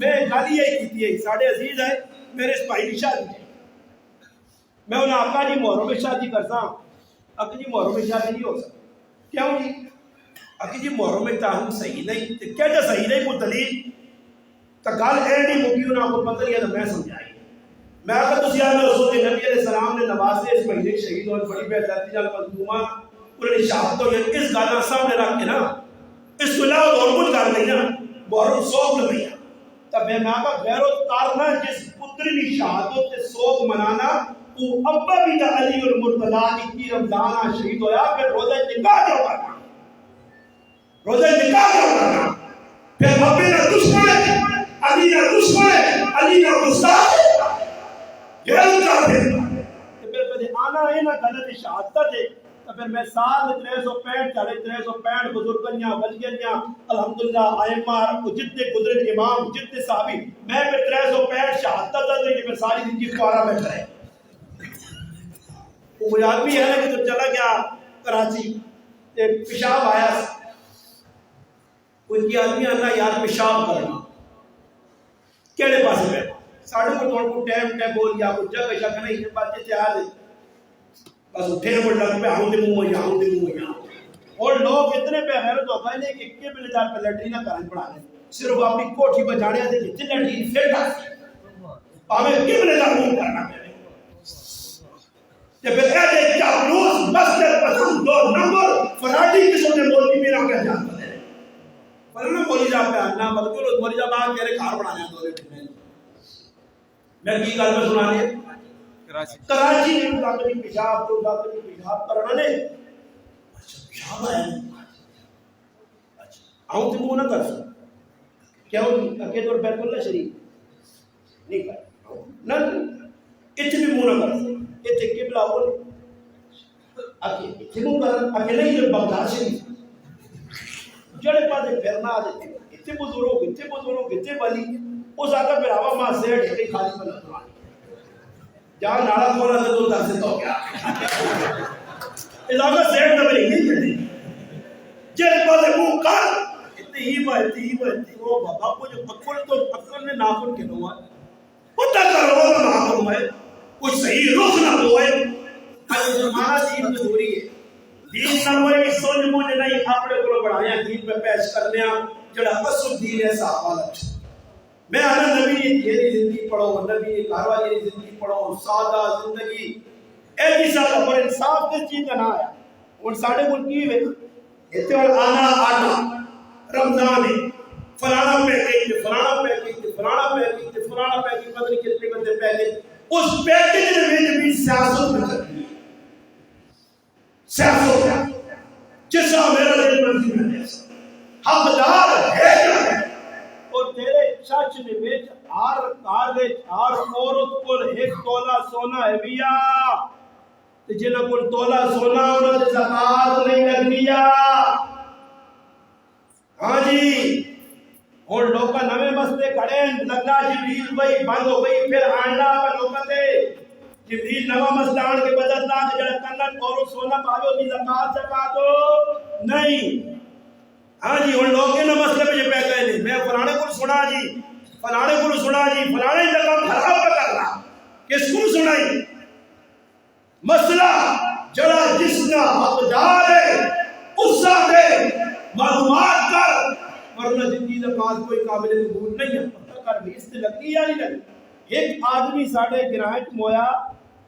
میں گل یہ کی ساڈے عزیز ہے میرے اس بھائی کی شادی ہے میں انہیں آقا جی محرم میں شادی کرتا ہوں آقا جی محرم میں شادی نہیں ہو سکتی کیوں جی آقا جی محرم میں تعلق صحیح نہیں کہتے صحیح نہیں کوئی دلیل تو گل یہ نہیں مکی انہیں آپ کو پتہ نہیں ہے تو میں سمجھائی میں آقا تسی آنے حضور نبی علیہ السلام نے نواز سے اس مہینے شہید ہوئے بڑی بہترتی جال مظلومہ انہوں نے شہادت ہوئی اس گانا سامنے رکھ کے نا اس کو علاوہ اور کچھ کر نہیں نا محرم سوگ نہیں تب میں آقا غیر و تارنا جس پتری کی شہادت سے سوگ منانا وہ ابا بھی تا علی المرتضی کی رمضانہ شہید ہویا پھر روزہ نکاح کیوں کرنا روزہ نکاح کیوں کرنا پھر ابے نہ دشمن ہے علی نہ دشمن ہے علی نہ گستاخ ہے یہ کر دے پھر کدے آنا ہے نہ غلط شہادت ہے تو پھر میں سال 365 چاہے 365 بزرگیاں ولیاں الحمدللہ ائمہ جتنے گزرے امام جتنے صحابی میں پھر 365 شہادت دے کہ پھر ساری زندگی خوارا بیٹھا ہے وہ مجھے آدمی ہے کہ تو چلا گیا کراچی پیشاب آیا کوئی کی آدمی آنا یار پیشاب کرنا کیڑے پاس میں ساڑھے کو توڑ کو ٹیم بول گیا کو جگہ شک نہیں بات جیتے آ دے بس اٹھے پڑ لگ پہ آؤں دے منہ اور لوگ اتنے پہ غیرت ہو گئے نہیں کہ کے ملے جان پہ لٹری نہ کریں پڑھا لیں صرف اپنی کوٹھی پہ جانے آتے کہ جن لٹری پھر ڈھاک پاوے کے ملے جان منہ کرنا پہ جب پھر کہتے چاپلوس مسجد پسند دو نمبر فراڈی کسوں نے بولتی میرا کیا جانتا ہے پر میں بولی جا پہ آنا بلکہ لوگ بولی جا پہ کہہ رہے کھار بڑھانے دو رہے میں کی گل میں سنا لیا کراچی میں مداخلی پیشاب تو مداخلی پیشاب کرنا نے اچھا پیشاب آیا اچھا آؤں تو منہ نہ کر سکتا کیا ہوگی اکید اور بیت اللہ شریف نہیں کر نہ اتنے بھی منہ نہ کر سکتا اتنے قبلہ بولے اتنے منہ کر اکیلے ہی بغداد شریف جڑے پاسے پھرنا آ جاتے اتنے بزرگ اتنے ولی اس آگا پھر آبا ماں سیڑ ٹھیکے خالی پر لگوانے جہاں ناڑا کھولا سے دو در سے تو کیا اس آگا سیڑ نہ بری نہیں کرتے جس پاسے منہ کر اتنی ہی بہتی وہ بابا کو جو اکل نے ناخن کے نوا پتہ کرو وہ ناخن ہے کچھ صحیح روح نہ ہوئے اگر ہمارا دین ضروری ہے دین نہ ہوئے کہ سوچ مجھے نہیں اپنے کو بڑھایا دین پہ پیش کرنے جڑا اصل دین ہے صحابہ لگ میں آنا نبی یہ زندگی پڑھو نبی کاروالی زندگی پڑھو سادہ زندگی ایسی سادہ پر انصاف کس چیز کا نہ آیا اور ساڑھے ملکی ہوئے اتنے اور آنا آنا رمضان ہے فلانا پیکیج فلانا پیکیج فلانا پیکیج فلانا پیکیج پتہ نہیں کتنے بندے پہلے اس پیکیج میں بھی سیاست میں چلتی ہے سیاست جسا میرا دل مرضی میں ایسا حقدار ہے کیا ہے اور تیرے چچ نے بیچ ہر عورت کو ایک تولا سونا ہے بیا جنہاں کو تولا سونا انہوں نے زکاة نہیں لگنیا ہاں جی اور لوگا نوے مسئلے کھڑے لگا جبریل بھائی بند ہو گئی پھر آنڈا پر لوگا تھے جبریل نوہ مسئلہ آن کے بدلنا کہ جڑا کنن کورو سونا پاوے ہوتی زکاة تو نہیں ہاں جی ان لوگ کے مسئلے پہ یہ پہ گئے نہیں میں فلانے کو سنا جی فلانے جگہ خراب پہ کرنا کس کو سنائی مسئلہ جڑا جس کا حقدار ہے اس سے معلومات کر ورنہ زندگی کا بات کوئی قابل قبول نہیں ہے پتہ کر بھی اس سے لگنی یا نہیں لگنی ایک آدمی ساڑھے گرائٹ مویا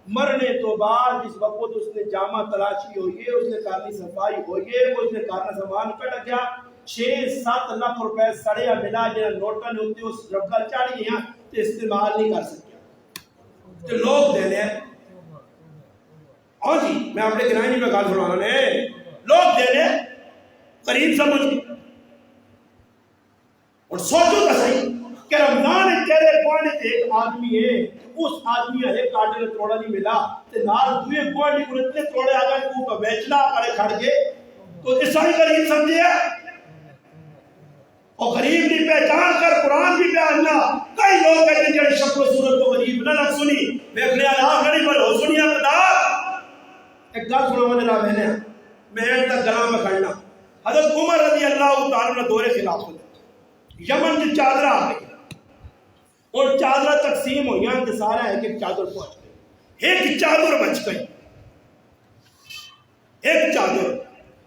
مرنے تو بعد اس وقت اس نے جامع تلاشی ہوئی ہے اس نے کارنی صفائی ہوئی ہے اس نے کارنہ زمان پہ گیا 6-7 لاکھ روپے سڑیا ملا جنہاں نوٹا نے ہوتے اس ربگا چاڑی ہیں تو استعمال نہیں کر سکتے تو لوگ دے لیں ہاں جی میں اپنے گرائنی میں کہا سنانا نے لوگ دے لیں قریب سمجھ اور سوچو تو صحیح کہ رمضان تیرے پانے ایک آدمی ہے اس آدمی ہے کاٹے نے توڑا نہیں ملا تے نال دوئے کوئی کو اتنے توڑے آگا کو کا بیچنا پڑے کھڑ کے تو عیسائی غریب سمجھے اور غریب کی پہچان کر قرآن بھی پہننا کئی لوگ کہتے ہیں جڑے شکل و صورت کو غریب نہ لگ سنی دیکھنے آلہ غریب ہو سنی اقدار ایک گل سنو مجھے نہ بہنے میں ایک تک گلہ میں کھڑنا حضرت عمر رضی اللہ تعالیٰ نے دور خلافت یمن کی چادرہ آ گئی اور چادر تقسیم ہوئی ہیں سارا ایک ایک چادر پہنچ گئی، ایک چادر بچ گئی، ایک چادر۔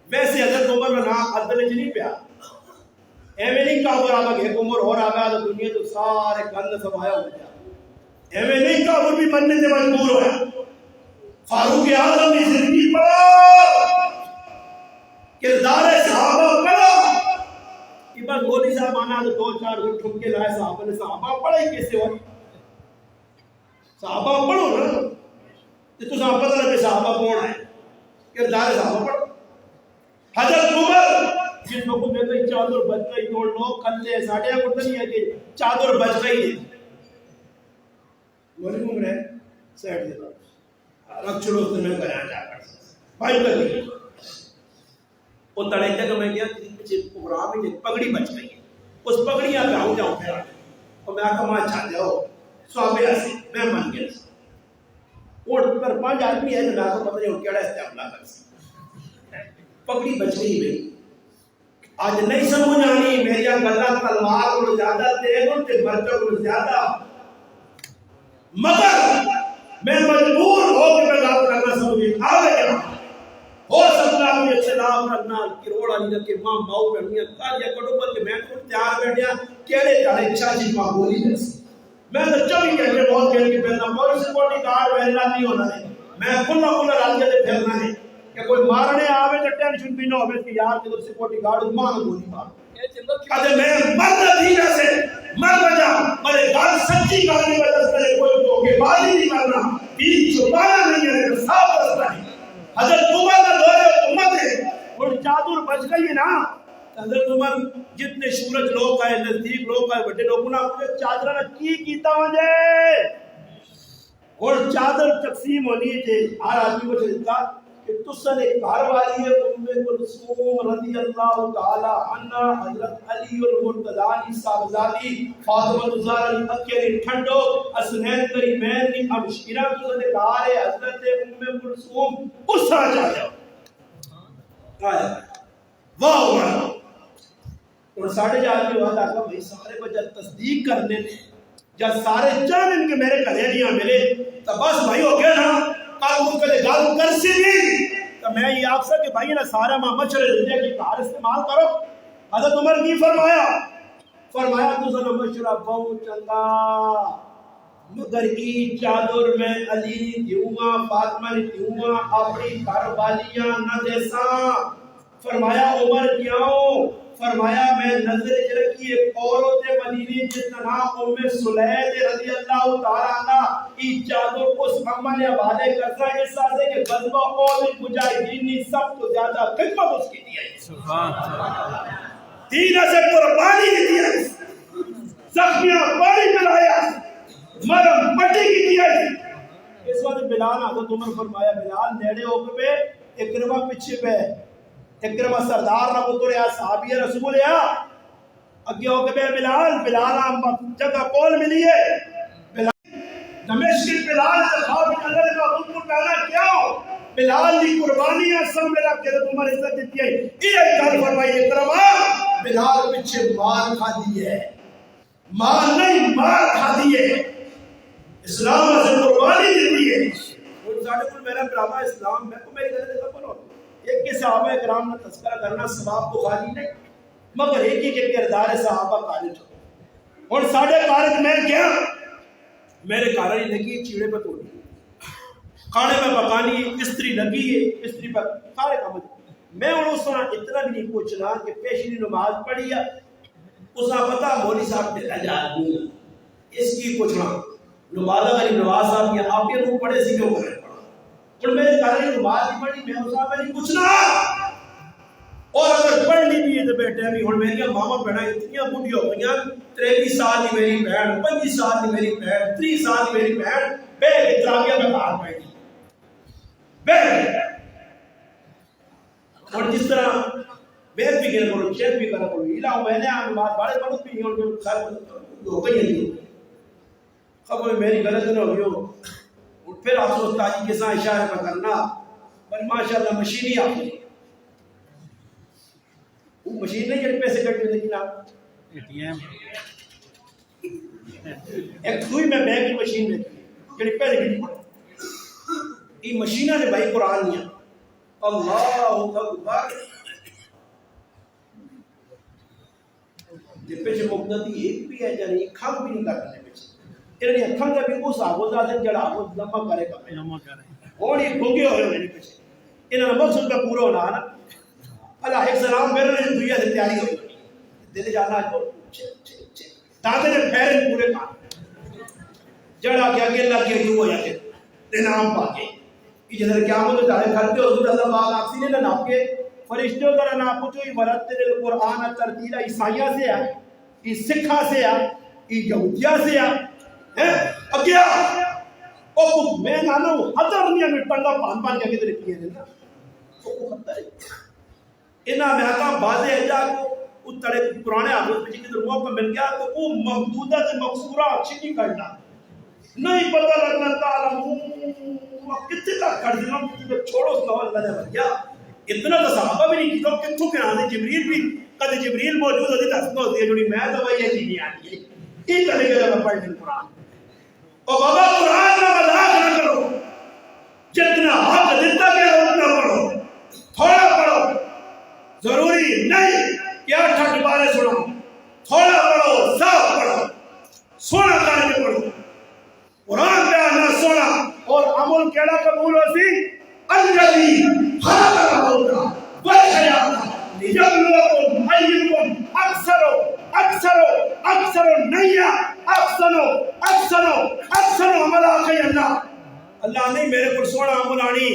ویسے حضرت عمر کا نام عدل نہیں پیا، ایویں نہیں کابر آ گیا ایک عمر اور آ گیا تو دنیا تو سارے گند سفایا ہو گیا، ایویں نہیں کابر بھی بننے سے مجبور ہوا۔ فاروق اعظم کی زندگی پڑھو، کردار صحابہ پڑھو، کہ بس مولوی صاحب آنا تو دو چار گھنٹے ٹھمکے کے لائے صحابہ نے، صحابہ پڑھے کیسے ہو؟ صحابہ پڑھو نا تو تصا پتہ لگے صحابہ کون ہے، کردار صحابہ پڑھو۔ حضرت عمر جن لوگوں نے تو چادر بچ گئی تو لوگ کھلے ساڑھے کو نہیں ہے کہ چادر بچ گئی ہے، مولوی عمر ہے سیٹ دے رکھ چھوڑو تو میں کہاں جا کر بھائی کر دی وہ تڑے تک میں گیا پیچھے پروگرام میں پگڑی بچ گئی ہے، اس پگڑیاں پہ آؤں جاؤں پھر اور میں آخا ماں چھا جاؤ سوابے ایسے میں من گیا اور پر 5 آدمی ہے جو میں آخا پتہ نہیں کیڑا استعمال کر سکتا، پگڑی بچ گئی بھئی۔ آج نہیں سمجھ آنی میری گلہ تلوار کو زیادہ تیز اور تے برچہ کو زیادہ، مگر میں مجبور ہو کے میں بات کرنا سمجھے آ گیا۔ ہو سکتا ہے مجھے خلاف کرنا کروڑا نہیں رکھے ماں ماؤ کرنی ہے کال یا کٹو بل کے میں تو تیار بیٹھیا کیڑے چاہے چاچی ماں بولی جیسی میں تو 24 گھنٹے بہت کہہ کے پھرنا مگر سیکورٹی گارڈ پہننا نہیں ہونا ہے، میں کھلا کھلا راجیہ سے پھرنا ہے کہ کوئی مارنے آوے تو ٹینشن بھی نہ ہوئے کہ یار کہ سیکورٹی گارڈ ماں گولی مار کہتے میں مرد دینا سے مر بجا ملے گال سچی کرنے وجہ سے کوئی دھوکے بازی نہیں کرنا، دین چھپانا نہیں ہے، صاف رستہ ہے۔ حضرت عمر کا دور امت ہے اور چادر بچ گئی ہے نا، حضرت عمر جتنے سورج لوگ آئے نزدیک لوگ آئے بڑے لوگوں نے اپنے چادر نے کی کیتا وجہ اور چادر تقسیم ہونی تھے ہر آدمی کو چلتا کہ تسن ایک گھر والی ہے ام کلثوم رضی اللہ تعالی عنہ، حضرت علی المرتضی صاحبزادی فاطمہ الزہرا علی اکیلی ٹھنڈو حسنین کریمین کی ہمشیرہ تسن گھر ہے حضرت ام کلثوم اس طرح چاہتے ہو واہ واہ اور ساڑھے جات کے بعد آقا بھائی سارے کو جب تصدیق کرنے نے جب سارے چاہیں کہ میرے گھرے نہیں ملے تو بس بھائی ہو گیا نا کل ان کے لئے گال کر سی نہیں تو میں یہ آپ سے کہ بھائی نا سارا ماں مچھرے دنیا کی کار استعمال کرو۔ حضرت عمر کی فرمایا تو سن مشرہ بہو چندہ مگر ای چادر میں علی دیوں گا فاطمہ دیوں گا اپنی گھر والیاں نہ دیساں۔ فرمایا عمر کیوں؟ فرمایا میں نظر رکھی ایک عورت مدینی جس کا نام ام سلید رضی اللہ تعالیٰ عنہ ای چادر اس امن حوالے کرتا ہے اس سے کہ غزوہ احد مجاہدین نے سب تو زیادہ خدمت اس کی دی ہے، سبحان اللہ، دین سے قربانی دی ہے، زخمیاں پانی پلایا، مرم مٹی کی دی ہے۔ اس وقت بلال حضرت عمر فرمایا بلال نیڑے ہو کے اکرمہ پیچھے پہ اکرمہ سردار نہ اتریا صحابی رسول ہے اگے ہو کے بلال جگہ کول ملی ہے دمشقی بلال سے خواب نظر کا حکم پہنا کیوں بلال دی قربانیاں سب میرا حضرت عمر عزت دیتی ہے یہ گل فرمائی اکرمہ بلال پیچھے مار کھا دی ہے، مار نہیں مار کھا دی ہے، اسلام سے قربانی دیتی ہے اور ساڑھے کل میرا براما اسلام میں کو میری غلط ہے بولو ایک کے صحابہ اکرام نے تذکرہ کرنا ثواب بخاری نہیں مگر ایک ہی کے کردار صحابہ کالج ہو اور ساڑھے کالج میں کیا میرے کارا ہی لگی چیڑے پر توڑی کھانے میں پکانی استری لگی ہے استری پر سارے کام میں انہوں اس طرح اتنا بھی نہیں پوچھنا کہ پیشنی نماز پڑھی ہے اس کا پتا مولوی صاحب نے اجازت نہیں اس کی پوچھنا نماز علی نواز صاحب کی آپ کے روح پڑھے سی کیوں کرے اور میرے کارے نماز ہی پڑھی میں اس میں نہیں پوچھنا اور اگر پڑھنی بھی ہے تو بیٹھے بھی اور میری ماما بہنا اتنی بوڑھی ہو گئی 23 سال کی میری بہن 25 سال کی میری بہن 30 سال کی میری بہن بے احترامیہ میں کار بیٹھی بے اور جس طرح بیت بھی کرنا پڑو چیت بھی کرنا پڑو الہ میں نے نماز بڑے پڑھو بھی نہیں اور خیر ہو گئی نہیں خبر میری غلط نہ ہوئی ہو اور پھر آپ سوچتا جی کساں اشارہ پر کرنا پر ماشاءاللہ مشین ہی آپ نے وہ مشین نہیں جڑ پیسے کٹنے لیکن آپ ATM ایک دوئی میں بیگ کی مشین میں جڑی پہلے کی پڑھا یہ مشینہ نے بھائی قرآن نیا اللہ اکبر جب پیچھے مقدتی ایک بھی ہے جانی کھم بھی نہیں کرنے پیچھے انہیں ہتھاں کا بھی اس آگوز آدھیں جڑا آگوز لمحہ کرے گا اور یہ گھنگے ہوئے ہوئے پیچھے انہیں مقصد کا پورا ہونا نا اللہ ایک سلام میرے نے دنیا سے تیاری ہوئی دل جانا ہے تو داتے نے پھیرے پورے کام جڑا کیا کہ اللہ کے یوں ہو جاتے نام پاکے کہ جدر قیامت میں جائے کھڑتے ہو حضور اللہ باغ آفسی نے ناپ کے فرشتے ذرا ناپو جو مرتل القرآن ترتیلا عیسائیہ سے ہے یہ سکھا سے ہے یہ یہودیہ سے ہے اگیا او میں نانا ہوں حضر نہیں ہمیں ٹنگا پان کے کدھر کیے ہیں نا او حضر انہا میں آتا بازے اجا کو اس طرح پرانے آدھر پچھے کدھر موقع مل گیا تو وہ مقدودہ سے مقصورہ اچھی نہیں کرنا نہیں پتہ لگنا تعالیٰ کتنے تک کر دینا کتنے چھوڑو اس نوال اللہ نے بھیا اتنا تو صحابہ بھی نہیں کی تو کتوں کے آنے جبریل بھی قد جبریل موجود ہوتی تحسنہ ہوتی ہے جوڑی میں تو یہ چیز نہیں آنی ہے یہ طرح کے جگہ پڑھ دیں قرآن اور بابا قرآن میں مذاق نہ کرو جتنا حق دیتا کہ اتنا پڑھو تھوڑا پڑھو ضروری نہیں کیا ٹھٹ بارے سنو تھوڑا پڑھو صاف پڑھو سونا کر کے پڑھو قرآن پہ آنا سونا اور عمل کیڑا قبول ہو سی الذی خلق الموت والحیات لیبلوکم ایکم اکثر نیا احسن عملا کہ اللہ نہیں میرے کو سونا عمل آنی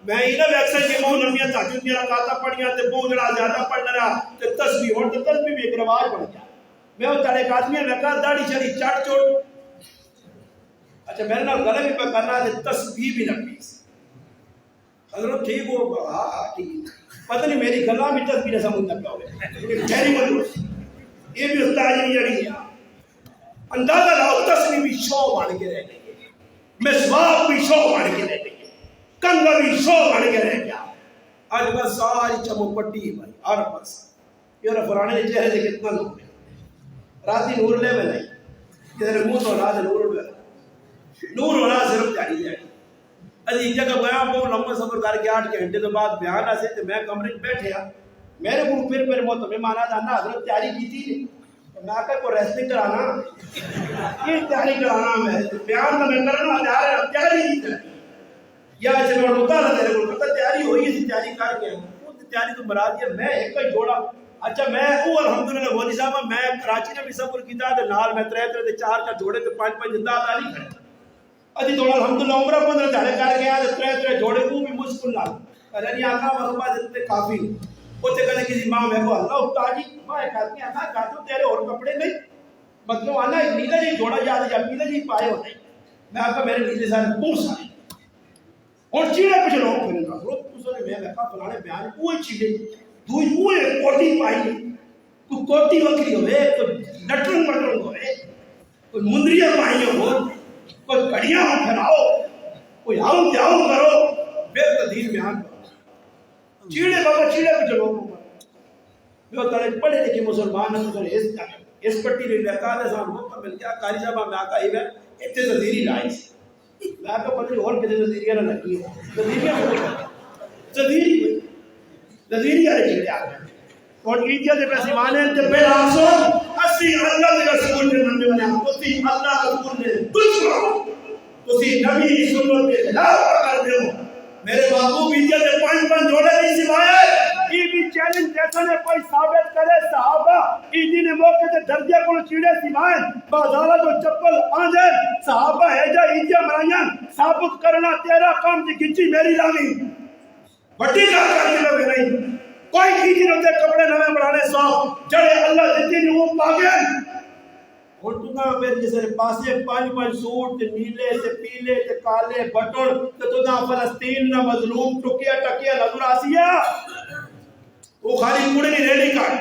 میں انہاں ویکسن کے مہوں لمبیاں تحجد میرا کاتا پڑھیاں تے بونجڑا زیادہ پڑھنا رہا تے تسبیح ہون تے تسبیح بھی ایک رواج بن گیا میں وہ تڑے آدمی میں کہا داڑھی چلی چٹ چوٹ اچھا میرے نال گلے بھی پہ کرنا ہے تسبیح بھی نہ پیس حضرت ٹھیک ہو ہاں ٹھیک پتہ نہیں میری گلا بھی تسبیح نہ سمجھ نہ پیا ہوئے یہ ٹھہری مجھوڑ یہ بھی استاد نہیں جڑی ہے اندازہ لاؤ تسبیح بھی شو بن کے رہ گئی مسواک بھی شو بن کے رہ گئی کنگا بھی شو بن کے رہ گیا آج بس ساری چمو پٹی بھائی اور بس یہ فرانے چہرے سے کتنا لوگ ہیں راتی نور لے میں نہیں کدھر منہ تو راز نور لے نور ہونا صرف جاری جاری عزیز جگہ گیا بہت لمبا سفر کر کے 8 گھنٹے تو بعد بیان آسے تو میں کمرے بیٹھے ہاں میرے کو پھر موت میں مانا جانا حضرت تیاری کی تھی میں آکر کو ریسٹنگ کرانا یہ تیاری کرانا میں بیان تو میں کرنا جا رہا ہے تیاری کی تھی یا جب میں مطالعہ تیرے کو پتہ تیاری ہوئی ہے تیاری کر کے وہ تیاری تو مراد دیا میں ایک ہی جوڑا اچھا میں وہ الحمدللہ وہ نظام میں کراچی نے بھی سفر کیتا تے نال میں 3 4 جوڑے تے 5 زندہ علی کھڑے ادھی توڑا الحمدللہ عمرہ 15 دھڑے کر گیا تے 3 جوڑے کو بھی مشکل نہ ارے نہیں آقا مرحبا تے کافی اوتے کنے کسی ماں میں کو اللہ استاد جی میں کہتی آقا کہتا تیرے اور کپڑے نہیں مطلب آنا نیلا جی جوڑا یاد یا پیلا جی پائے ہوتے میں آقا میرے نیلے سارے پوچھ سارے اور چیڑے کچھ لوگ پھر نہ روز پوچھنے میں کہا فلانے بیان کوئی چیڑے دوئی کوئی کوٹی پائی کوئی کوٹی وکری ہوئے کوئی نٹرنگ مٹرنگ ہوئے کوئی مندریاں پائی ہو کوئی کڑیاں پھیلاؤ کوئی آؤں جاؤں کرو بے تدیر بیان کرو چیڑے بابا چیڑے کچھ لوگ جو تارے پڑھے لکھے مسلمان ہیں اس پٹی نے لکھا دے سام موقع مل گیا کاری صاحبہ میں آقا ہی میں اتنے تدیری لائی سے میں آقا پتہ نہیں اور کسی نظیریہ نہ لگی ہو نظیریہ ہوئی نظیریہ رہی آگا اور ایدیہ سے پیسے مانے تے پہلے آسو اسی اللہ کے رسول نے مننے بنا اسی اللہ کے رسول نے دشمن اسی نبی سنت کے خلاف کر دے ہو میرے بابو ایدیہ سے 5 جوڑے نہیں سوائے یہ بھی چیلنج جیسا نے کوئی ثابت کرے صحابہ ایدی نے موقع تے درجے کو چیڑے سوائے بازارہ جو چپل آندھے صحابہ ہے جا ایدیہ مرائیاں ثابت کرنا تیرا کام جی گھچی میری لاغی بڑی کار کرنے لگے نہیں کوئی ایدی نہ تے کپڑے نوے بڑھانے سو جڑے اللہ دیتی نے وہ پاگن اور تو نہ پھر جسے پاسے 5 سوٹ تے نیلے تے پیلے تے کالے بٹن تے تو نہ فلسطین نہ مظلوم ٹکیا نظر آسیا وہ خالی کوڑے نہیں ریڈی کر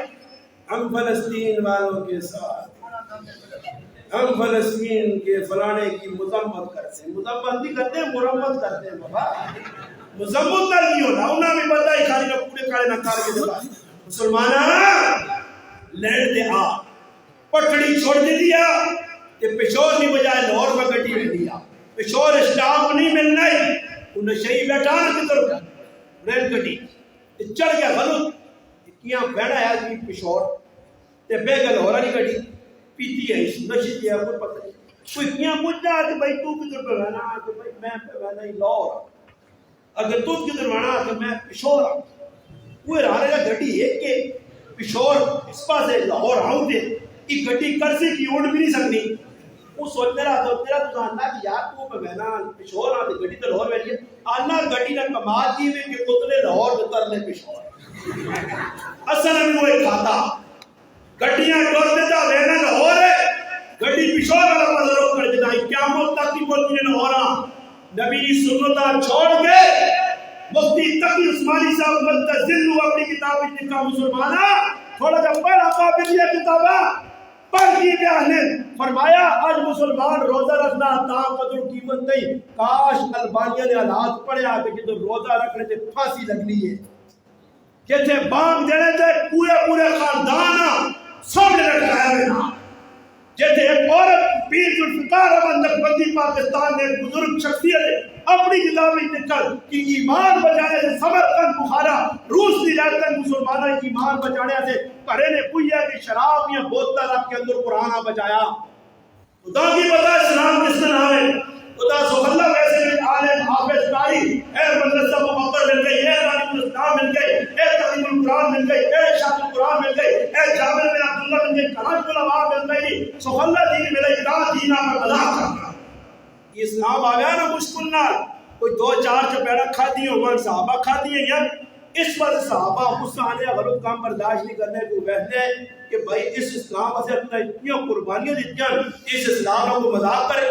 ہم فلسطین والوں کے ساتھ ہم فلسطین کے فلانے کی مذمت کرتے ہیں مذمت بھی کرتے ہیں مرمت کرتے ہیں بابا مذمت نہ نہیں ہونا انہاں بھی پتہ ہے خالی نہ کوڑے کالے نہ کار کے دبا مسلمانہ لڑ دے آ پٹڑی چھوڑ دے دیا کہ پشور کی بجائے لاہور میں گڈی مل دیا پشور اسٹاپ نہیں ملنا ہی انہیں شہی بیٹھا نا کدھر ریل گڈی چڑھ گیا غلط کیا بیٹھا ہے جی پشور تے بے گل ہو رہی گڈی پیتی ہے اس نشے کی کوئی پتہ نہیں کوئی کیا پوچھتا کہ بھائی تو کدھر پہ رہنا کہ بھائی میں پہ رہنا ہی لاہور اگر تو کدھر رہنا کہ میں پشور کوئی رہنے کا گڈی ہے کہ پشور اس پاس ہے لاہور آؤں دے یہ گڈی کرسی کی اوڑ بھی نہیں سکتی وہ سوچتے رہا تو آنا کہ یار تو پہ بہنا پشور آتے گڈی تو لاہور بیٹھی ہے آنا گڈی کا کمال دی ہوئے کہ کتنے لاہور کے ترلے پشور اصل میں وہ ایک کھاتا گڈیاں ٹور دیتا لینا لاہور ہے گڈی پشور والا پذرو کر دیتا ہے قیامت تک کی بولتی نے لاہور نبی سنتا چھوڑ کے مفتی تقی عثمانی صاحب متزل اپنی کتاب میں لکھا مسلمانہ تھوڑا جب پڑھا قابلیہ کتابہ پڑھ کی بیان نے فرمایا آج مسلمان روزہ رکھنا تا قدر قیمت نہیں کاش البانیہ نے حالات پڑھیا کہ جدو روزہ رکھنے سے پھانسی لگنی ہے کہ تھے بانگ دینے تھے پورے خاندان سامنے لگایا گیا جیسے ایک عورت پیر ذوالفقار احمد نقشبندی پاکستان میں ایک بزرگ شخصیت اپنی کتاب میں لکھا کہ ایمان بچانے سے سمرقند بخارا روس کی ریاست مسلمانوں کی ایمان بچانے سے کرے نے پویا کہ شراب یا بوتل رکھ کے اندر قرآن بچایا خدا کی پتہ اسلام کس نے آئے خدا سبحان اللہ ویسے بھی عالم حافظ قاری اے مدرسہ مقبر مل گئی اے تعلیم الاسلام مل گئی اے تعلیم القرآن مل گئی اے شاعر القرآن مل گئی اے جابر بن عبداللہ مل گئی کراچ العلماء مل گئی سبحان اللہ دین ملے دا دینا پر بلا کرنا یہ اسلام آ گیا نا مشکل نہ کوئی دو چار چپیڑا کھا دی ہو صحابہ کھا دی یار اس پر صحابہ اس آنے غلط کام برداشت نہیں کرنے کو بیٹھتے کہ بھائی اس اسلام سے اپنا اتنی قربانیاں دیتی اس اسلام کو مذاق کرے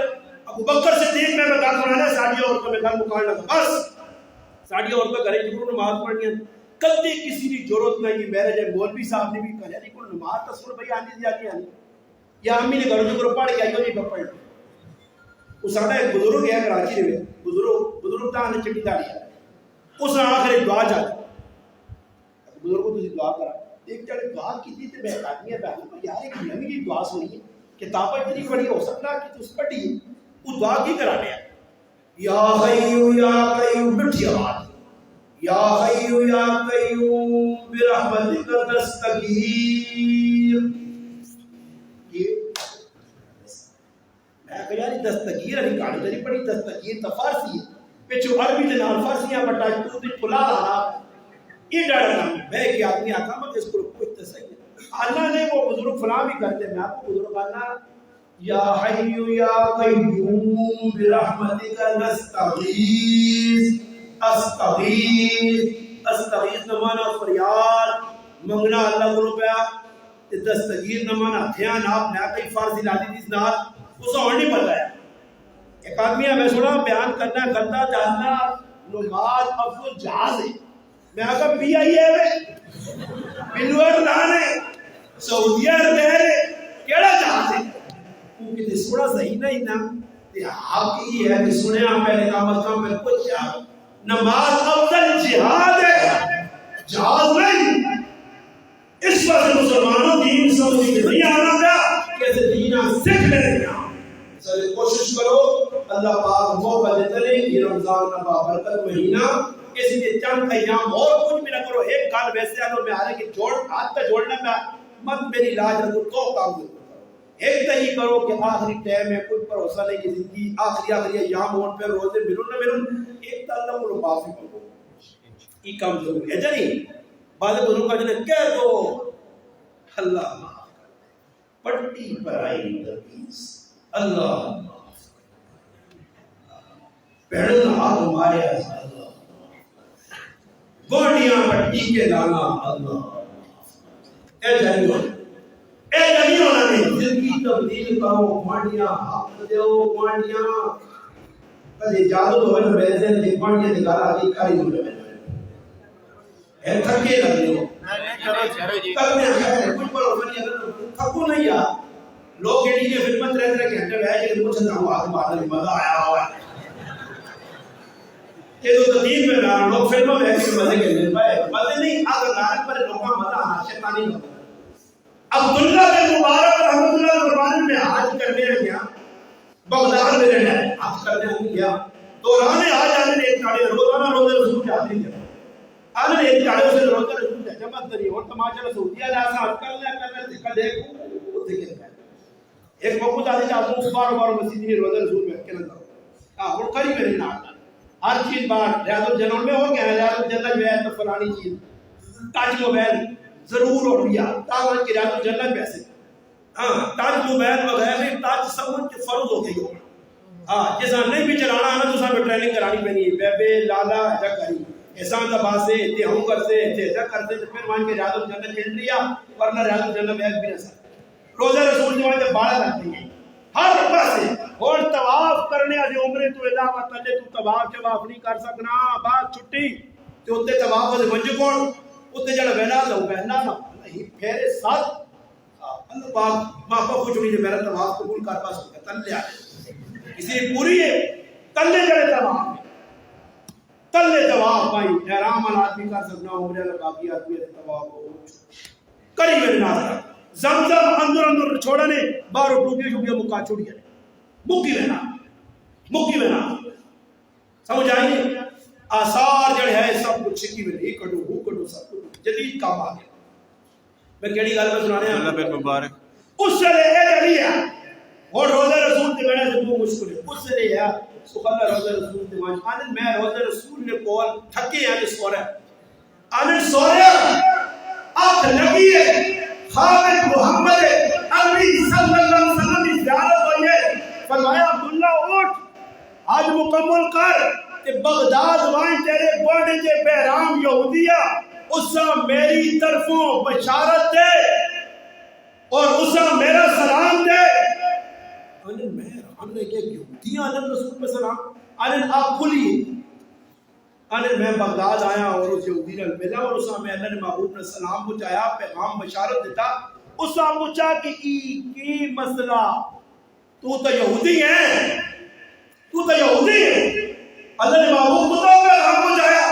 ابو بکر صدیق میں گھر بنانا ساڑھی عورتوں میں گھر مکان لگا بس ساڑھی عورتوں گھر جب نماز پڑھنی ہے کبھی کسی کی ضرورت نہیں میرے جب مولوی صاحب نے بھی کہا یعنی کوئی نماز تصور بھائی آنی جاتی ہے یا امی نے گھروں جو پڑھ کے آئی ہو نہیں پڑھ اس آنا ایک بزرگ ہے کراچی میں بزرگ تھا آنے چٹی داڑی ہے اس آخر ایک دعا چاہتا بزرگ کو تجھے دعا کرا ایک جڑے دعا کی تھی تو میں آدمی ہے بہن یار ایک نمی کی دعا سنی ہے کتابیں اتنی بڑی ہو سکتا کہ تو اس پڑھی ہے وہ دعا کی کرانے ہیں یا حیو یا قیوم مٹھی آواز یا حیو یا قیوم برحمتک نستغیث یہ میں کہا یار دستگیر علی کاڑی تری پڑھی دستگیر تا فارسی ہے پیچھو عربی دے نال فارسیاں بٹا تو تے پلا لانا یہ ڈر نام میں کہ آدمی آتا میں اس کو کچھ تصحیح اللہ نے وہ بزرگ فلاں بھی کرتے میں آپ کو بزرگ آنا یا حی یا قیوم برحمتک نستغیث استغیث نمانا فریاد منگنا اللہ کو روپیا دستگیر نمانا دھیان آپ نے آتا ہی فارسی لادی دیس نال اس کو نہیں پتا ہے ایک آدمی ہمیں سنا بیان کرنا کرتا جاننا نماز افضل جہاز ہے میں آگا پی آئی ہے بلوار لانے سعودیہ رہے کیڑا جہاز ہے کیونکہ یہ سوڑا صحیح نہیں نا یہ آپ کی ہے کہ سنے آپ پہلے کامت کام پہلے کچھ جہاز نماز افضل جہاز ہے جہاز نہیں اس وقت مسلمانوں دین سعودی کے نہیں آنا گیا کیسے دینہ سکھ لینے گیا سر کوشش کرو اللہ پاک موقع دیتے نہیں یہ رمضان کا بابرکت مہینہ اس لیے چند ایام اور کچھ بھی نہ کرو ایک کال ویسے آلو میں آ رہے کہ جوڑ ہاتھ پہ جوڑنے میں مت میری لاج رکھو تو کام کرو ایک تو یہ کرو کہ آخری ٹائم ہے کچھ بھروسہ نہیں کہ زندگی آخری ایام اور پہ روزے ملون نہ ملون ایک تو اللہ کو معافی کرو یہ کام ضروری ہے جنی بعد بزرگ کا جنہیں کہہ دو اللہ معاف پٹی پر آئی تبیز اللہ پہڑنا ہاتھ مارے اللہ گوڑیاں پٹی کے دانا اللہ اے جنیوں نے زندگی تبدیل کرو مانڈیاں حق دیو مانڈیاں کدے جادو تو ہوئے بیزے نے مانڈیاں نکالا دی کاری ہوئے اے تھکے نہ دیو تکنے خیر کچھ پر ہوئی تھکو نہیں یا لوگ یہ لیے خدمت رہتے ہیں کہ ہنٹے بھائی کہ مجھے نہ ہوا کہ بعد میں مزہ آیا ہوا ہے کہ تو تدین میں نہ لوگ فلموں میں ایسے مزے کے لیے مزے نہیں آگر نارک پر لوگاں مزہ آنا شیطانی مزہ عبداللہ بن مبارک رحمۃ اللہ فرمانے میں حج کرنے گیا بغداد میں رہنا ہے حج کرنے گیا دوران حج آنے نے ایک کاڑے روزانہ روزے رسول کے آتے ہیں آنے ایک کاڑے سے روزے رسول کے جمع کری اور تماشا سعودیہ جیسا حج کرنا دیکھا دیکھو دیکھ ایک موقع آتے جاتے بار بار مسجد میں روزے رسول میں کہنا تھا اور قریب ہے نا ہر چیز بات ریاض الجنون میں ہو گیا ریاض الجنہ جو ہے تو فلانی چیز تاج موبائل ضرور ہو گیا تاج کی ریاض الجنہ پیسے تاج موبائل وغیرہ تاج سمجھ کے فرض ہو گئی جیسا نہیں بھی چلانا ہے تو سب ٹریننگ کرانی پڑی ہے بے لالا ایسا کری احسان دبا سے تے ہم کر سے ایسا کرتے تو پھر مان کے ریاض الجنہ چل لیا ورنہ ریاض الجنہ میں بھی نہ سکتا روزہ رسول جو ہے باڑا رکھتے ہیں ہر پاسے اور طواف کرنے والے عمرے تو علاوہ تلے تو طواف جواف نہیں کر سکنا بعد چھٹی تے اوتے طواف دے منج کون اوتے جڑا ویلا لو بہنا نہیں پھیرے ساتھ اللہ پاک ماں باپ کو چھوڑی میرا طواف قبول کر پاس تلے آ اسی پوری ہے تلے جڑے طواف بھائی احرام والا آدمی کر سکنا عمرے والا باقی آدمی طواف کری میرے ناظر زمزم اندر چھوڑنے باہر ٹوٹی چھوٹی مکا چھوڑی ہے مکی رہنا سمجھ آئیے آثار جڑے ہے سب کچھ چھکی میں نہیں کٹو ہو کٹو سب کچھ جدید کام آ گیا میں کیڑی گل میں سنانے اللہ بن مبارک اس سے اے علی ہے اور روزہ رسول کے بڑے سے مشکل ہے اس سے ہے سبحان اللہ روزہ رسول کے مان ان میں روزہ رسول نے کول تھکے ہیں سورہ ان سورہ اپ لگی ہے خالد محمد عربی صلی اللہ علیہ وسلم کی زیارت ہوئی ہے فرمایا عبداللہ اٹھ آج مکمل کر کہ بغداد وائیں تیرے بڑے جے بہرام یہودیہ اسا میری طرفوں بشارت دے اور اسا میرا سلام دے انہیں میں رحم نے کہ یہودیہ علیہ رسول میں سلام انہیں آپ کھلی انہیں میں بغداد آیا اور اس یہودی نے ملا اور اسا میں اللہ نے محبوب نے سلام پہنچایا پیغام بشارت دیتا اسا پوچھا کہ کی مسئلہ تو یہودی ہے اللہ نے محبوب کو تو پیغام پہنچایا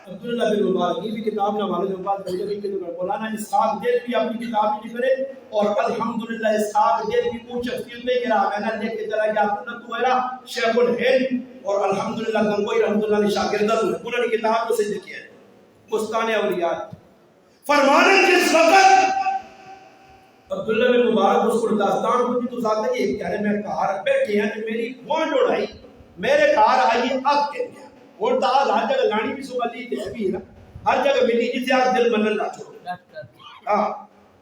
عبداللہ بن مبارک یہ بھی کتاب نہ والد مبارک رضی اللہ عنہ مولانا اسحاق دیر بھی اپنی کتاب لکھ کرے اور الحمدللہ اسحاق دیر بھی کچھ شخصیت میں گرا میں نے لکھ کے چلا گیا اپنا تو میرا شیخ الہند اور الحمدللہ گنگوئی رحمۃ اللہ علیہ شاگردہ ہوئے انہوں نے کتاب کو سے لکھی ہے بستان اولیاء فرمانے جس وقت عبداللہ بن مبارک اس کو داستان کو بھی تو ذات ہے کہ کہہ رہے میں کہا بیٹھے ہیں کہ میری کون اڑائی میرے گھر آئیے اب کے گیا اور داز ہر جگہ لانی بھی سو علی تے بھی نا ہر جگہ ملی جسے آپ دل من لا چھوڑ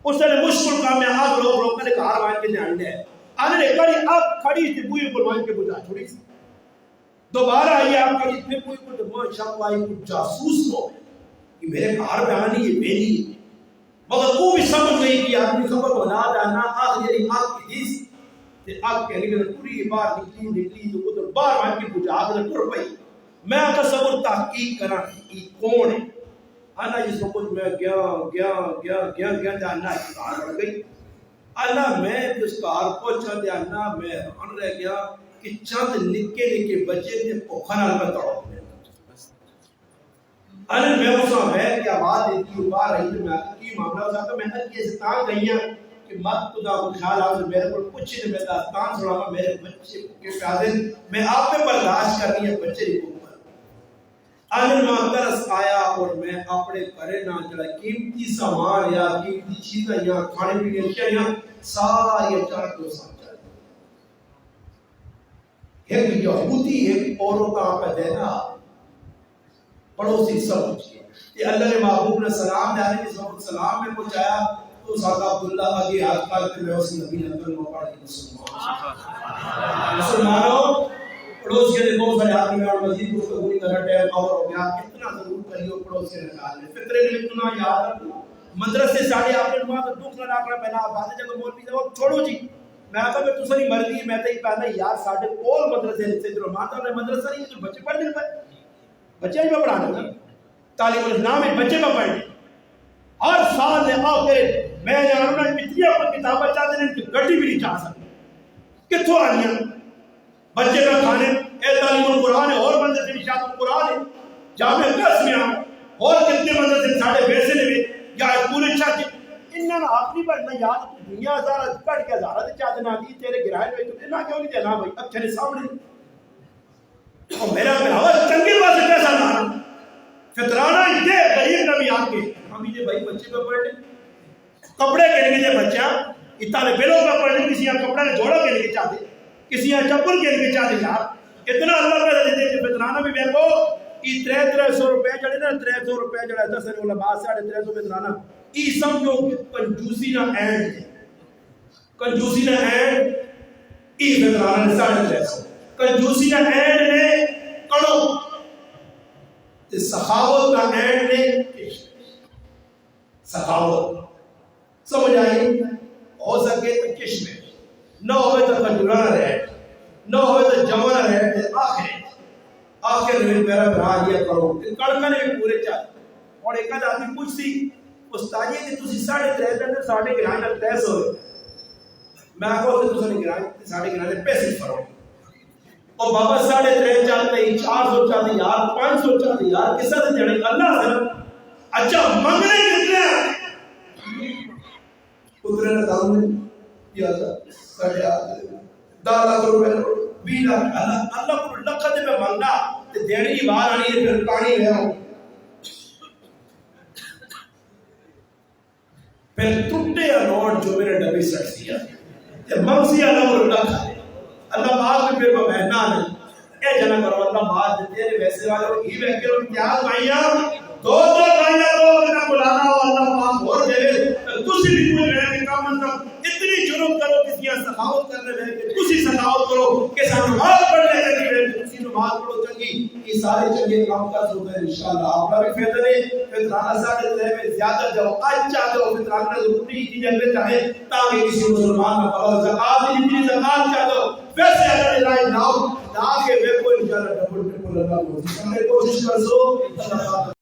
اس نے مشکل کام میں آپ لوگ نے گھر وان کے دھیان دے انے کڑی اب کھڑی تھی بوئی پر وان کے بجا چھوڑی دوبارہ آئیے آپ کڑی پھر کوئی کو ماشاءاللہ ایک جاسوس ہو کہ میرے گھر میں آنی ہے میری مگر وہ بھی سمجھ گئی کہ آدمی خبر بنا جانا آخ یعنی آگ کی دیس تے آگ کے لیے پوری بار نکلی تو ادھر بار وان کی بجا آگ ٹر پئی میں تصور تحقیق کرا کہ کون ہے انا جس وقت میں گیا جاننا کار بڑھ گئی انا میں جس کار پہنچا جاننا میں حیران رہ گیا کہ چند نکے بچے تھے پوکھنا میں توڑ انا میں اس میں کی آواز دیتی باہر رہی تو میں کی معاملہ تھا تو میں نے کیسے تاں گئیاں کہ مت خدا کو خیال آ میرے کو کچھ نہیں میں داستان سناوا میرے بچے کے پیادے میں آپ پہ برداشت کرنی ہے بچے کو آنن ماں ترس آیا اور میں اپنے کرے نہ جڑا قیمتی سامان یا قیمتی چیزیں یا کھانے پینے کی یا ساری چار کو سمجھا ایک یہودی ایک عورتاں پہ دینا پڑوسی سمجھ گیا کہ اللہ نے محبوب نے سلام جانے کی صحبت سلام میں پہنچایا تو سادہ عبداللہ آگے ہاتھ کر کے میں اس نبی اندر میں پڑھ کے مسلمانوں پڑوس کے لئے بہت سارے آدمی اور مزید اس کو پوری طرح ٹائم اور ہو گیا اتنا ضرور کریو پڑوس کے نکال لیں فطرے نے اتنا یاد رکھو مدرسے ساڑھے آپ نے نماز دکھ نہ لاکھ رہا پہنا باتیں جگہ مولوی جواب چھوڑو جی میں آقا میں تو ساری مرضی میں تے پہنا یار ساڑھے کول مدرسے سے جو ماتا نے مدرسہ نہیں جو بچے پڑھنے پہ بچے ہی پہ پڑھانے گا تعلیم الاسلام میں بچے پہ پڑھنے ہر سال نے آؤ کہ میں جانوں نے اتنی اپنے کتابیں چاہتے ہیں کہ گھٹی بھی نہیں چاہ سکتے کتھوں آنیاں بچے کا کھانے اے تعلیم القرآن ہے اور بندے سے نشاط القرآن ہے جامعہ قسم میں اور کتنے بندے سے ساڑھے بیسے نے بھی یا پورے چاہتے انہاں نے آخری بار نہ یاد دنیا ہزار کٹ کے ہزار تے چا دینا دی تیرے گرائے وچ نہ کیوں نہیں دینا بھائی اکھے نے سامنے او میرا بھراوا چنگے پاسے پیسہ لانا فطرانہ یہ غریب نبی آپ کے ہم یہ بھائی بچے پہ پڑھنے کپڑے کے لیے بچہ اتنے بلوں پہ پڑھنے کسی کا کپڑا نے جوڑا کے لیے چاہتے کسی کا چپل کے لیے چاہتے یار اتنا اللہ پہ دیتے کہ فطرانہ بھی دیکھو یہ 300 روپے جڑے نا 300 روپے جڑا دس علماء 350 فطرانہ یہ سمجھو کہ کنجوسی نہ اینڈ کنجوسی نہ اینڈ یہ فطرانہ نے 350 کنجوسی نہ اینڈ نے کڑو تے سخاوت کا اینڈ نے سخاوت سمجھ آئی ہو سکے تو چشمے نہ ہوئے تو کنجورانہ رہے نہ ہوئے تو جمانہ رہے تے آخر میں میرا برا یہ کرو کڑکنے بھی پورے چاہتے اور ایک آدمی پوچھ سی استاد یہ کہ تسی 350 ساڑھے گرائیں 300 ہوئے میں آگو کہ تسی گرائیں ساڑھے گرائیں پیسے فرو اور بابا 350 چاہتے ہیں 400 چاہتے یار 500 چاہتے یار کس سے جڑے اللہ سے اچھا منگنے کتنے اترے نہ دام نے یا ساڑھے 10 لاکھ روپے 20 لاکھ اللہ کو لکھت میں مانگنا تے دینے کی بار آنی ہے پھر پانی ہے پھر ٹوٹے نوٹ جو میرے ڈبی سٹ دیا تے ممسی اللہ کو لکھا اللہ باغ میں پھر وہ مہمان ہے اے جنا کرو اللہ باغ تیرے ویسے والے ہی میں کرو کیا بھائیاں دو بھائیاں کو نہ بلانا ہو اللہ باغ اور دے تسی بھی کوئی رہنے کا مطلب اتنی جرم کرو کسی کا سخاوت کرنے میں کہ تسی سخاوت کرو کہ سب نماز پڑھنے لگی تسی نماز پڑھو چنگی یہ سارے چنگے کام کا سو ہے انشاءاللہ آپ بھی فیض نے فطرانہ ساتھ میں زیادہ جاؤ اچھا جو فطرانہ ضروری چیزیں میں چاہے تاکہ کسی مسلمان نہ پڑھو زکات دی جتنی زکات چاہ دو ویسے اگر لائن نہ ہو تاکہ وہ کوئی انشاءاللہ ڈبل ٹرپل اللہ کو کوشش کر سو